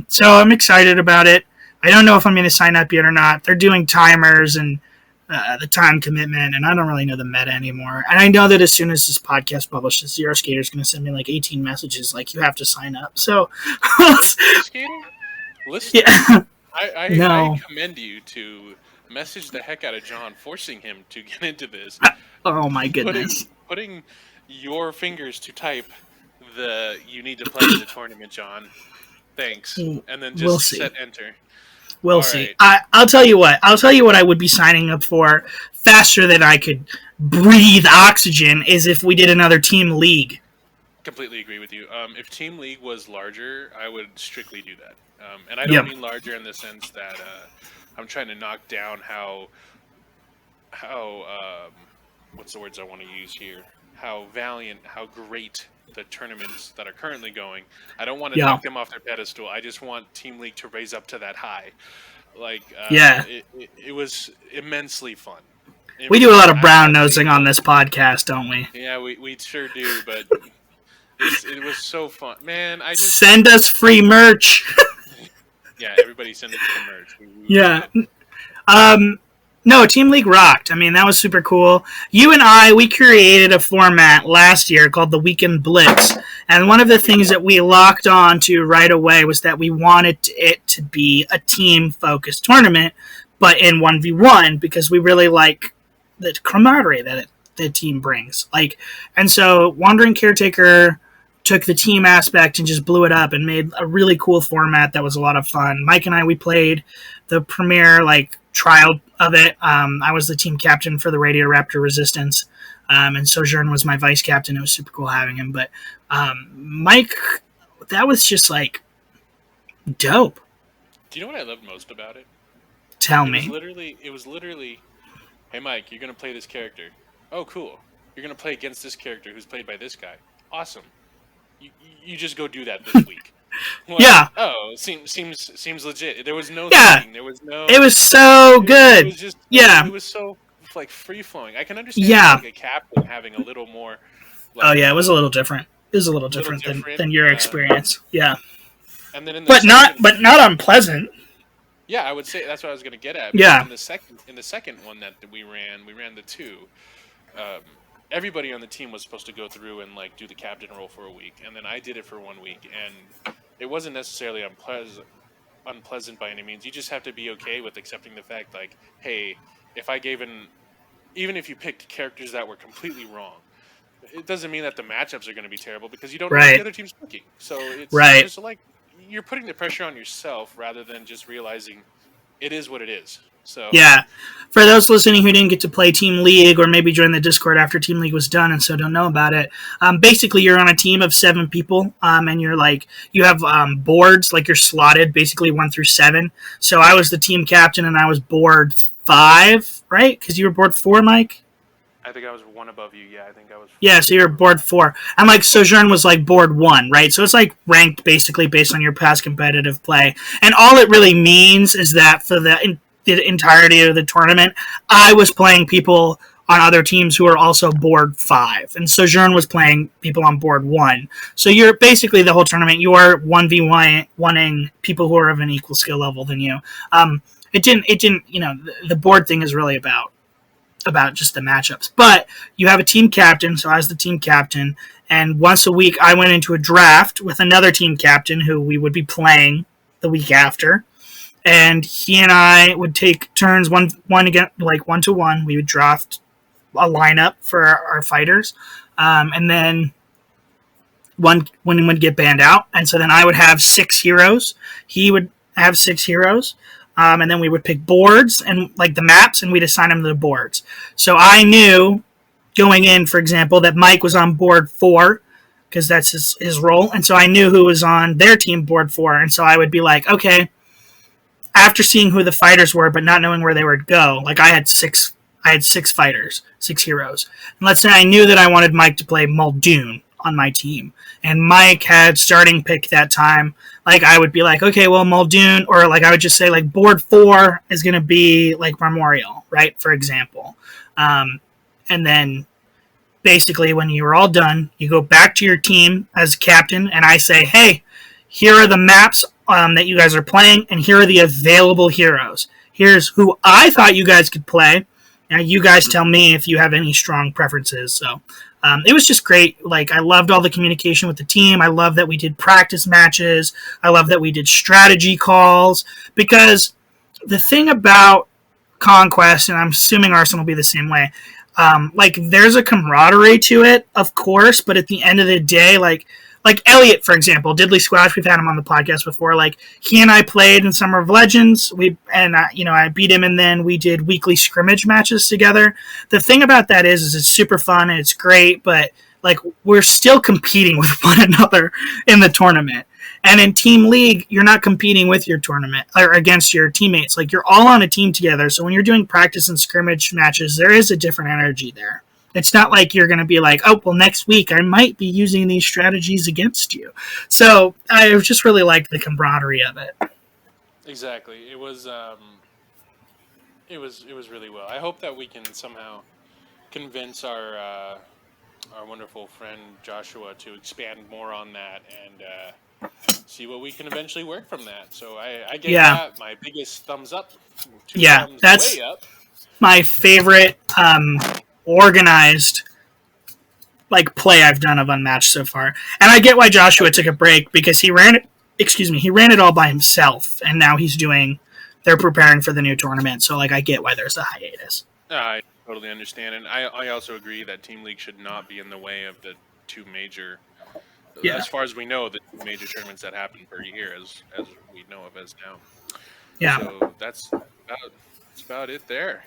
So I'm excited about it. I don't know if I'm going to sign up yet or not. They're doing timers and the time commitment, and I don't really know the meta anymore. And I know that as soon as this podcast publishes, Zero Skater is going to send me like 18 messages like, you have to sign up. So, Zero Skater? Listener, yeah, I no. commend you to message the heck out of John, forcing him to get into this. Oh my goodness. Putting your fingers to type you need to play in the tournament, John. Thanks. And then We'll just see. set enter. We'll All see. right. I'll tell you what. I'll tell you what I would be signing up for faster than I could breathe oxygen is if we did another team league. Completely agree with you. If Team League was larger, I would strictly do that. And I don't Yep. mean larger in the sense that I'm trying to knock down how what's the words I want to use here? How valiant, how great the tournaments that are currently going. I don't want to Yeah. knock them off their pedestal. I just want Team League to raise up to that high. Like Yeah. it was immensely fun. We do a lot of I brown think nosing on this podcast, don't we? yeah, we sure do, but it was so fun, man. I just Send us free merch. yeah, everybody send it to the merch. We Yeah. love it. No, Team League rocked. I mean, that was super cool. You and I, we created a format last year called the Weekend Blitz. And one of the things that we locked on to right away was that we wanted it to be a team-focused tournament, but in 1v1, because we really like the camaraderie that the team brings. And so Wandering Caretaker took the team aspect and just blew it up and made a really cool format that was a lot of fun. Mike and I, we played the premiere trial of it. I was the team captain for the Radio Raptor Resistance, and Sojourn was my vice captain. It was super cool having him. But Mike, that was just dope. Do you know what I loved most about it? Tell It me. was literally, hey Mike, you're gonna play this character. Oh, cool. You're gonna play against this character who's played by this guy. Awesome. You just go do that this week. Yeah. Oh, seems legit. There was no Yeah. thinking. There was no. It was so good. It was just Yeah. It was so free flowing. I can understand Yeah. a captain having a little more. Oh yeah, it was a little different. It was a little different than your experience. Yeah. And then in the But second, not unpleasant. yeah, I would say that's what I was going to get at. Yeah. In the second one that we ran the two. Everybody on the team was supposed to go through and do the captain role for a week, and then I did it for 1 week, and it wasn't necessarily unpleasant by any means. You just have to be okay with accepting the fact, hey, if I gave even if you picked characters that were completely wrong, it doesn't mean that the matchups are going to be terrible because you don't know what the other team's picking. So it's just you're putting the pressure on yourself rather than just realizing it is what it is. So yeah, for those listening who didn't get to play Team League or maybe join the Discord after Team League was done and so don't know about it, basically you're on a team of 7 people, and you're you have boards, you're slotted basically 1 through 7. So I was the team captain and I was board 5, right? Because you were board 4, Mike. I think I was one above you. Yeah, I think I was. Yeah, so you're board 4. And Sojourn was board 1, right? So it's ranked basically based on your past competitive play. And all it really means is that for the entirety of the tournament, I was playing people on other teams who are also board 5. And Sojourn was playing people on board 1. So you're basically the whole tournament, you're 1v1ing people who are of an equal skill level than you. It didn't, the board thing is really about just the matchups. But you have a team captain, so I was the team captain, and once a week I went into a draft with another team captain who we would be playing the week after, and he and I would take turns one again, 1-to-1. We would draft a lineup for our fighters, and then one would get banned out, and so then I would have 6 heroes. He would have 6 heroes. And then we would pick boards and the maps, and we'd assign them to the boards. So I knew going in, for example, that Mike was on board 4 because that's his role. And so I knew who was on their team board 4. And so I would be okay, after seeing who the fighters were, but not knowing where they would go, I had 6 fighters, 6 heroes. And let's say I knew that I wanted Mike to play Muldoon on my team. And Mike had starting pick that time. I would be okay, well, Muldoon, or I would just say board 4 is going to be Memorial, right? For example. And then basically when you're all done, you go back to your team as captain and I say, hey, here are the maps that you guys are playing and here are the available heroes. Here's who I thought you guys could play. Now you guys tell me if you have any strong preferences. So it was just great. I loved all the communication with the team. I love that we did practice matches. I love that we did strategy calls, because the thing about Conquest, and I'm assuming Arsenal will be the same way, there's a camaraderie to it, of course, but at the end of the day, like Elliot, for example, Diddley Squash. We've had him on the podcast before. Like he and I played in Summer of Legends. I beat him, and then we did weekly scrimmage matches together. The thing about that is it's super fun and it's great, but like we're still competing with one another in the tournament. And in team league, you're not competing with your tournament or against your teammates. Like you're all on a team together. So when you're doing practice and scrimmage matches, there is a different energy there. It's not like you're going to be like, oh, well, next week I might be using these strategies against you. So I just really liked the camaraderie of it. Exactly. It was really well. I hope that we can somehow convince our wonderful friend Joshua to expand more on that and see what we can eventually work from that. So I gave that my biggest thumbs up. Two thumbs that's way up. my favorite organized like play I've done of Unmatched so far. And I get why Joshua took a break because he ran it. Excuse me, he ran it all by himself, and now they're preparing for the new tournament. So like I get why there's a hiatus. I totally understand, and I also agree that Team League should not be in the way of the two major. Yeah. As far as we know, the major tournaments that happen per year, as we know of as now. Yeah. So that's about it there.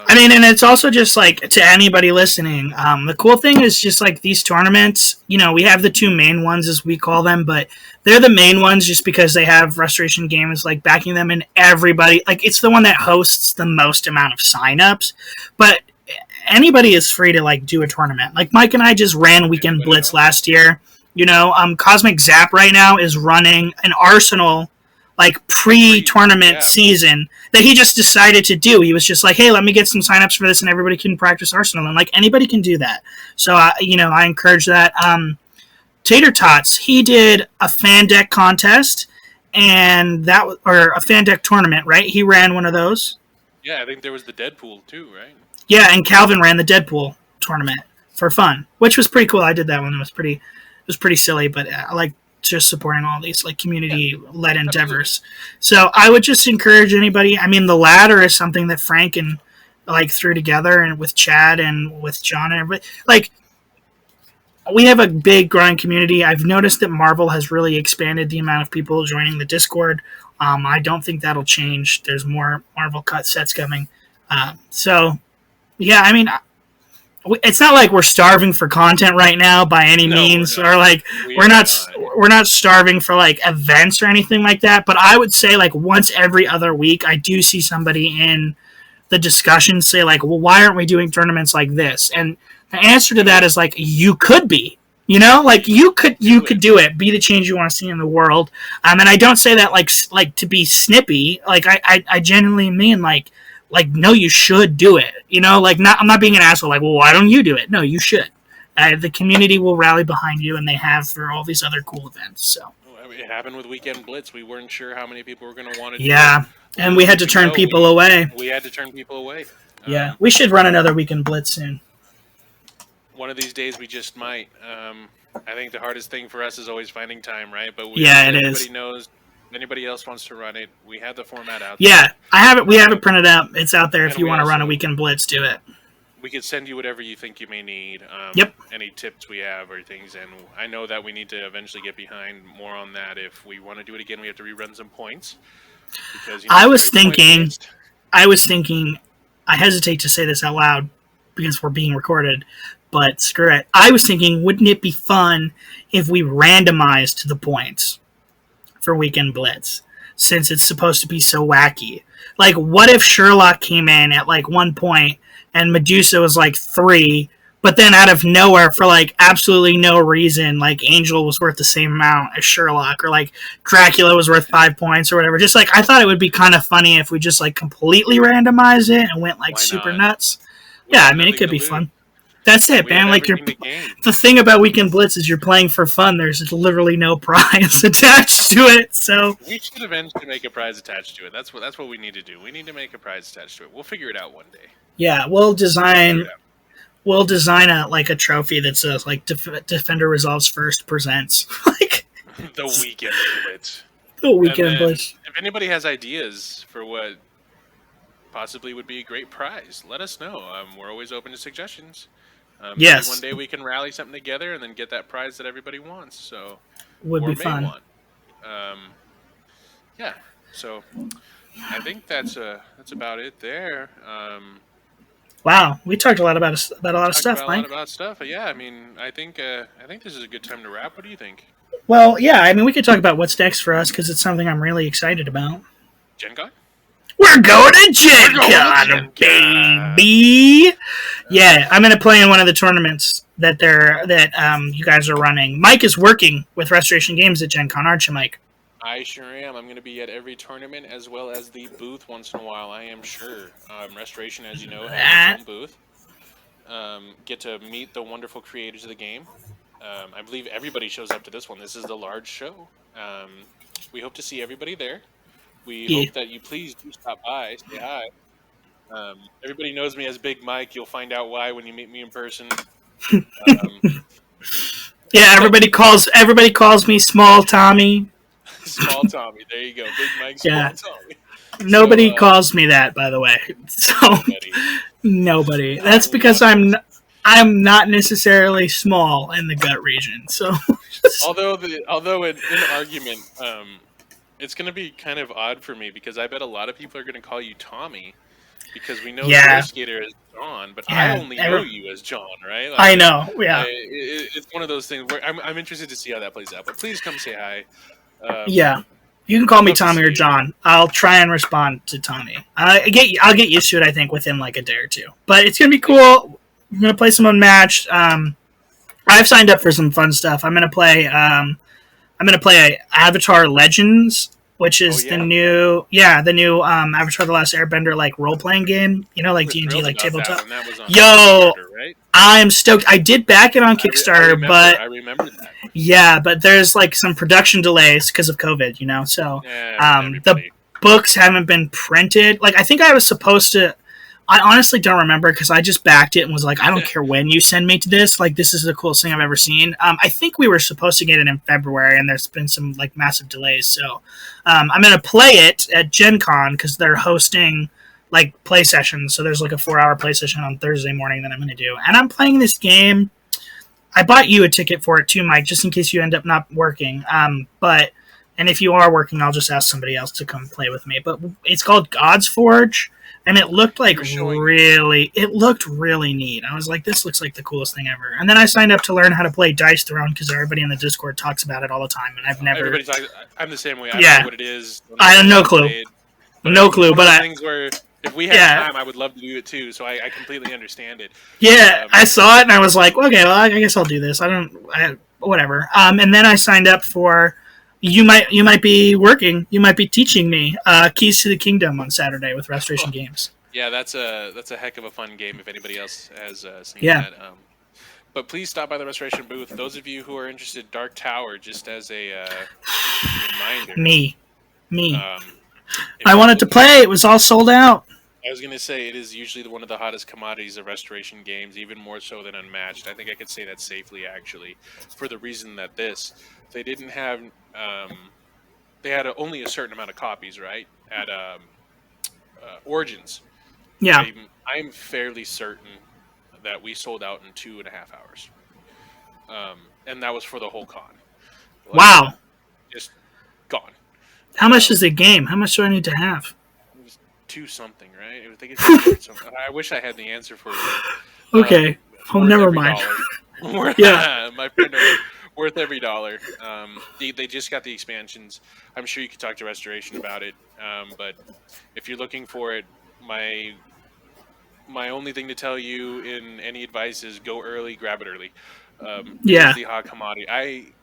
I mean, and it's also just like to anybody listening, the cool thing is just like these tournaments, we have the two main ones as we call them, but they're the main ones just because they have Restoration Games like backing them, and everybody, like it's the one that hosts the most amount of signups, but anybody is free to like do a tournament. Like Mike and I just ran Weekend Blitz last year. Cosmic Zap right now is running an Arsenal like pre-tournament season that he just decided to do. He was just like, hey, let me get some signups for this and everybody can practice Arsenal. And like anybody can do that. So, I encourage that. Tater Tots, he did a fan deck contest or a fan deck tournament, right? He ran one of those. Yeah, I think there was the Deadpool too, right? Yeah, and Calvin ran the Deadpool tournament for fun, which was pretty cool. I did that one. It was pretty silly, but I like just supporting all these like community-led endeavors. So I would just encourage anybody. I mean, the ladder is something that Frank and like threw together, and with Chad and with John and everybody. Like, we have a big growing community. I've noticed that Marvel has really expanded the amount of people joining the Discord. I don't think that'll change. There's more Marvel cut sets coming. So, yeah, I mean, it's not like we're starving for content right now by any means, or like we're not starving for like events or anything like that. But I would say like once every other week, I do see somebody in the discussion say like, well, why aren't we doing tournaments like this? And the answer to that is like, you could be, like you could do it, be the change you want to see in the world. And I don't say that like to be snippy. Like I genuinely mean like, no, you should do it. I'm not being an asshole. Like, well, why don't you do it? No, you should. The community will rally behind you, and they have for all these other cool events. So it happened with Weekend Blitz. We weren't sure how many people were going to want to do it. Yeah, and we had to turn people away. We had to turn people away. Yeah, we should run another Weekend Blitz soon. One of these days, we just might. I think the hardest thing for us is always finding time, right? But it is. Everybody knows. If anybody else wants to run it, we have the format out there. Yeah, I have it. We have it printed out. It's out there. If you want to run a Weekend Blitz, do it. We could send you whatever you think you may need. Yep. Any tips we have or things, and I know that we need to eventually get behind more on that. If we want to do it again, we have to rerun some points. Because I was thinking. I hesitate to say this out loud because we're being recorded, but screw it. I was thinking, wouldn't it be fun if we randomized the points for Weekend Blitz, since it's supposed to be so wacky? Like, what if Sherlock came in at like 1 point and Medusa was like 3, but then out of nowhere, for like absolutely no reason, like Angel was worth the same amount as Sherlock, or like Dracula was worth 5 points or whatever. Just like, I thought it would be kind of funny if we just like completely randomized it and went like super nuts. Yeah, I mean, it could be fun. That's it, man. Like, the thing about Weekend Blitz is you're playing for fun. There's literally no prize attached to it. So we should eventually make a prize attached to it. That's what we need to do. We need to make a prize attached to it. We'll figure it out one day. Yeah, we'll design a trophy that says like Defender Resolves First presents like the Weekend Blitz. The Weekend Blitz. If anybody has ideas for what possibly would be a great prize, let us know. We're always open to suggestions. Maybe one Yes, day we can rally something together and then get that prize that everybody wants. So, would or be may fun. want. Um, yeah. So I think that's about it there. Wow, we talked a lot about a We lot of talked stuff, about a lot Mike. about stuff, but yeah, I mean, I think this is a good time to wrap. What do you think, Well, yeah, I mean, we could talk about what's next for us because it's something I'm really excited about. Gen Con? We're going to We're Gen going to Con, Gen Con. baby. Yeah, I'm Uh, going to play in one of the tournaments that you guys are running. Mike is working with Restoration Games at Gen Con, aren't you, Mike? I sure am. I'm going to be at every tournament as well as the booth once in a while. I am sure. Restoration, as you know, has its That own booth. Get to meet the wonderful creators of the game. I believe everybody shows up to this one. This is the large show. We hope to see everybody there. We yeah. hope that you please do stop by, say hi. Everybody knows me as Big Mike. You'll find out why when you meet me in person. Um, Yeah, everybody calls me Small Tommy. Small Tommy. There you go. Big Mike, Small Yeah, Tommy. So, nobody calls me that, by the way. So nobody. nobody. Not That's only because us, but I'm not necessarily small in the gut region. So although in argument, it's going to be kind of odd for me because I bet a lot of people are going to call you Tommy because we know your yeah, skater is John, but I yeah. only know you as John, right? I know. Yeah, It's one of those things where I'm interested to see how that plays out. But please come say hi. Um, yeah. You can call I'd me love to Tommy see or you. John. I'll try and respond to Tommy. I'll get used to it. I think within like a day or two. But it's gonna be There you go. cool. I'm gonna play some unmatched. I've signed up for some fun stuff. I'm gonna play Avatar Legends, which Oh is yeah, the new Avatar: The Last Airbender like role playing game. You know, like we're D&D, thrilled like about that tabletop. one. That was on Yo, Kickstarter, right? I'm stoked. I did back it on I Kickstarter, remember. but I remember that. yeah, but there's like some production delays because of COVID. You know, so Yeah, with the everybody. books haven't been printed. Like I think I was supposed to. I honestly don't remember because I just backed it and was like, I don't care when you send me to this. Like, this is the coolest thing I've ever seen. I think we were supposed to get it in February, and there's been some like massive delays. So, I'm gonna play it at Gen Con because they're hosting like play sessions. So there's like a 4 hour play session on Thursday morning that I'm gonna do, and I'm playing this game. I bought you a ticket for it too, Mike, just in case you end up not working. But and if you are working, I'll just ask somebody else to come play with me. But it's called God's Forge, and You're showing me. it looked really neat. I was like, this looks like the coolest thing ever. And then I signed up to learn how to play Dice Throne because everybody in the Discord talks about it all the time, and I've never. Everybody's like, I'm the same way. I don't know Yeah, what it is. Don't I ever have know no how to clue, play it. But no it's clue. one of But those things where if we had yeah, time, I would love to do it too. So I completely understand it. yeah, Um, I saw it and I was like, okay, well, I guess I'll do this. Whatever. And then I signed up for. You might be working. You might be teaching me Keys to the Kingdom on Saturday with Restoration Games. yeah, that's a heck of a fun game. If anybody else has seen Yeah, that, but please stop by the restoration booth. Those of you who are interested, Dark Tower, just as a reminder. me, me. Um, if I you're wanted to looking play. It was all sold out. I was gonna say it is usually one of the hottest commodities of restoration games, even more so than Unmatched. I think I could say that safely, actually, for the reason that they didn't have they had only a certain amount of copies, right? At Origins, Yeah. I'm fairly certain that we sold out in 2.5 hours, and that was for the whole con, like Wow. just gone. How much is the game? How much do I need to have? It was two something, right? I think it's 200 something. I wish I had the answer for you. Okay. Oh, Worth never every mind. dollar. Yeah. My friend, worth every dollar. They just got the expansions. I'm sure you could talk to Restoration about it. But if you're looking for it, my my only thing to tell you in any advice is go early, grab it early. It is Yeah. the hot commodity.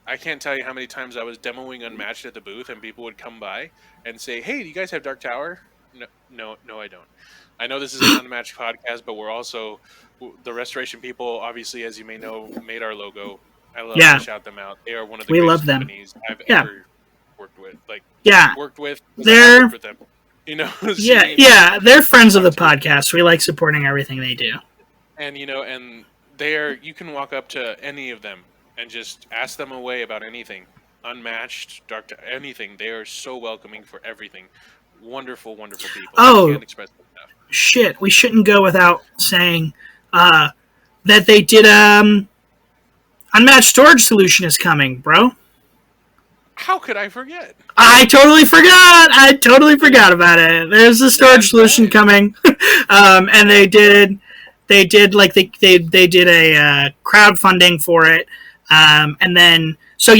I can't tell you how many times I was demoing Unmatched at the booth, and people would come by and say, "Hey, do you guys have Dark Tower?" No, no, no, I don't. I know this is an Unmatched podcast, but we're also the Restoration people. Obviously, as you may know, made our logo. I love to Yeah. shout them out. They are one of the We greatest love them. companies I've Yeah. ever worked with. Like Yeah. worked with because I have worked They're with them. yeah, Seen them yeah, they're friends of the talk to. podcast. We like supporting everything they do. And and there you can walk up to any of them and just ask them away about anything, unmatched, dark, anything. They are so welcoming for everything. Wonderful, wonderful people. I Oh can't express it enough. shit, we shouldn't go without saying uh that they did unmatched storage solution is coming, bro. How could I forget? I totally forgot. I totally forgot about it. There's a storage solution coming, and they did like they did a crowdfunding for it, and then so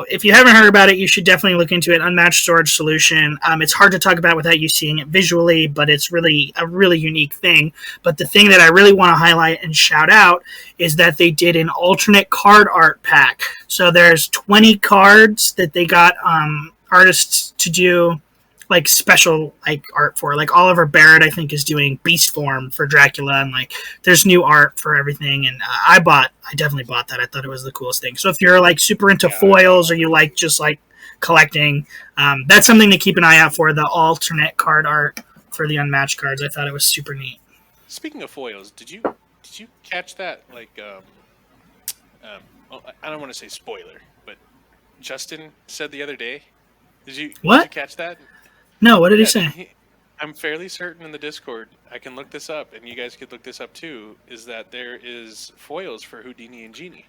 if you haven't heard about it, you should definitely look into it. Unmatched storage solution. It's hard to talk about without you seeing it visually, but it's really a really unique thing. But the thing that I really want to highlight and shout out is that they did an alternate card art pack. So there's 20 cards that they got artists to do like special like art for. Like Oliver Barrett, I think, is doing Beast Form for Dracula, and like there's new art for everything. And I definitely bought that. I thought it was the coolest thing. So if you're like super into foils or you like just like collecting, that's something to keep an eye out for. The alternate card art for the unmatched cards. I thought it was super neat. Speaking of foils, did you catch that? Like, well, I don't want to say spoiler, but Justin said the other day. Did you catch that? No, what did he say? I'm fairly certain in the Discord, I can look this up, and you guys could look this up too, is that there is foils for Houdini and Genie.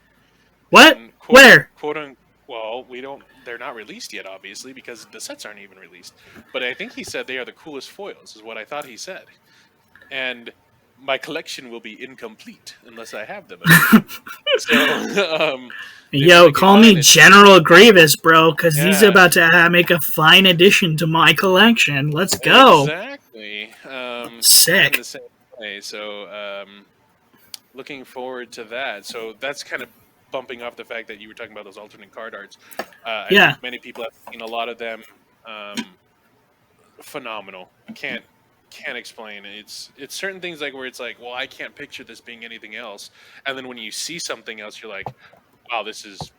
What? And Where? Well, they're not released yet, obviously, because the sets aren't even released. But I think he said they are the coolest foils, is what I thought he said. And my collection will be incomplete unless I have them. So, yo, call me General Grievous, bro, because he's about to make a fine addition to my collection. Let's go. Exactly. Sick. The same way. So, looking forward to that. So that's kind of bumping off the fact that you were talking about those alternate card arts. I think many people have seen a lot of them. Phenomenal. Can't explain. It's certain things like where it's like, well, I can't picture this being anything else, and then when you see something else, you're like, wow, this is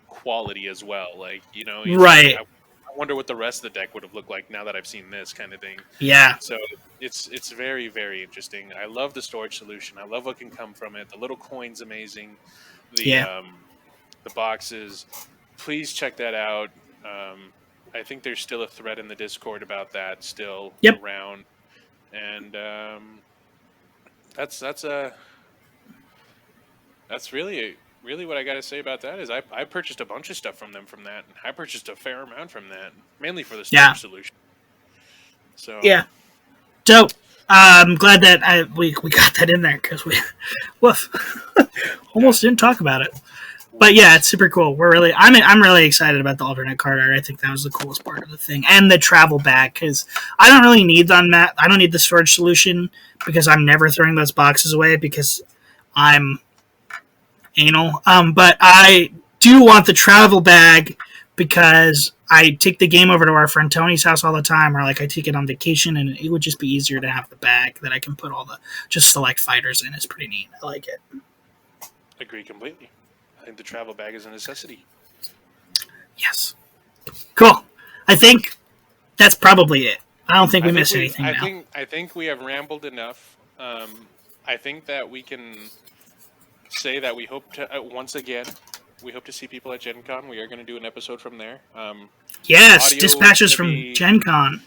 quality as well. Like, right. I wonder what the rest of the deck would have looked like now that I've seen this kind of thing. Yeah. So it's very, very interesting. I love the storage solution. I love what can come from it. The little coin's amazing. The boxes. Please check that out. I think there's still a thread in the Discord about that still around, and that's really what I got to say about that. Is I purchased a bunch of stuff from them from that. I purchased a fair amount from that, mainly for the storage solution. So dope. I'm glad that we got that in there because we almost didn't talk about it. But yeah, it's super cool. I'm really excited about the alternate card art. I think that was the coolest part of the thing, and the travel bag because I don't really need I don't need the storage solution because I'm never throwing those boxes away because I'm anal. But I do want the travel bag because I take the game over to our friend Tony's house all the time, or like I take it on vacation, and it would just be easier to have the bag that I can put all the just select fighters in. It's pretty neat. I like it. Agree completely. I think the travel bag is a necessity. Yes. Cool. I think that's probably it. I don't think we missed anything now. I think we have rambled enough. I think that we can say that we hope to, once again, we hope to see people at Gen Con. We are going to do an episode from there. Yes, dispatches from Gen Con.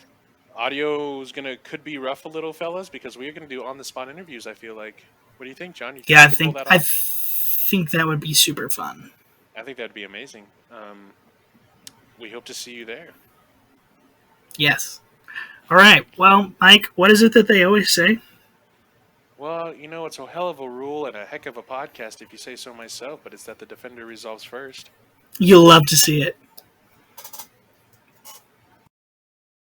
Audio could be rough a little, fellas, because we are going to do on-the-spot interviews, I feel like. What do you think, John? I think that would be super fun. I think that'd be amazing. We hope to see you there. Yes. All right. Well, Mike, what is it that they always say? Well, it's a hell of a rule and a heck of a podcast if you say so myself, but it's that the defender resolves first. You'll love to see it.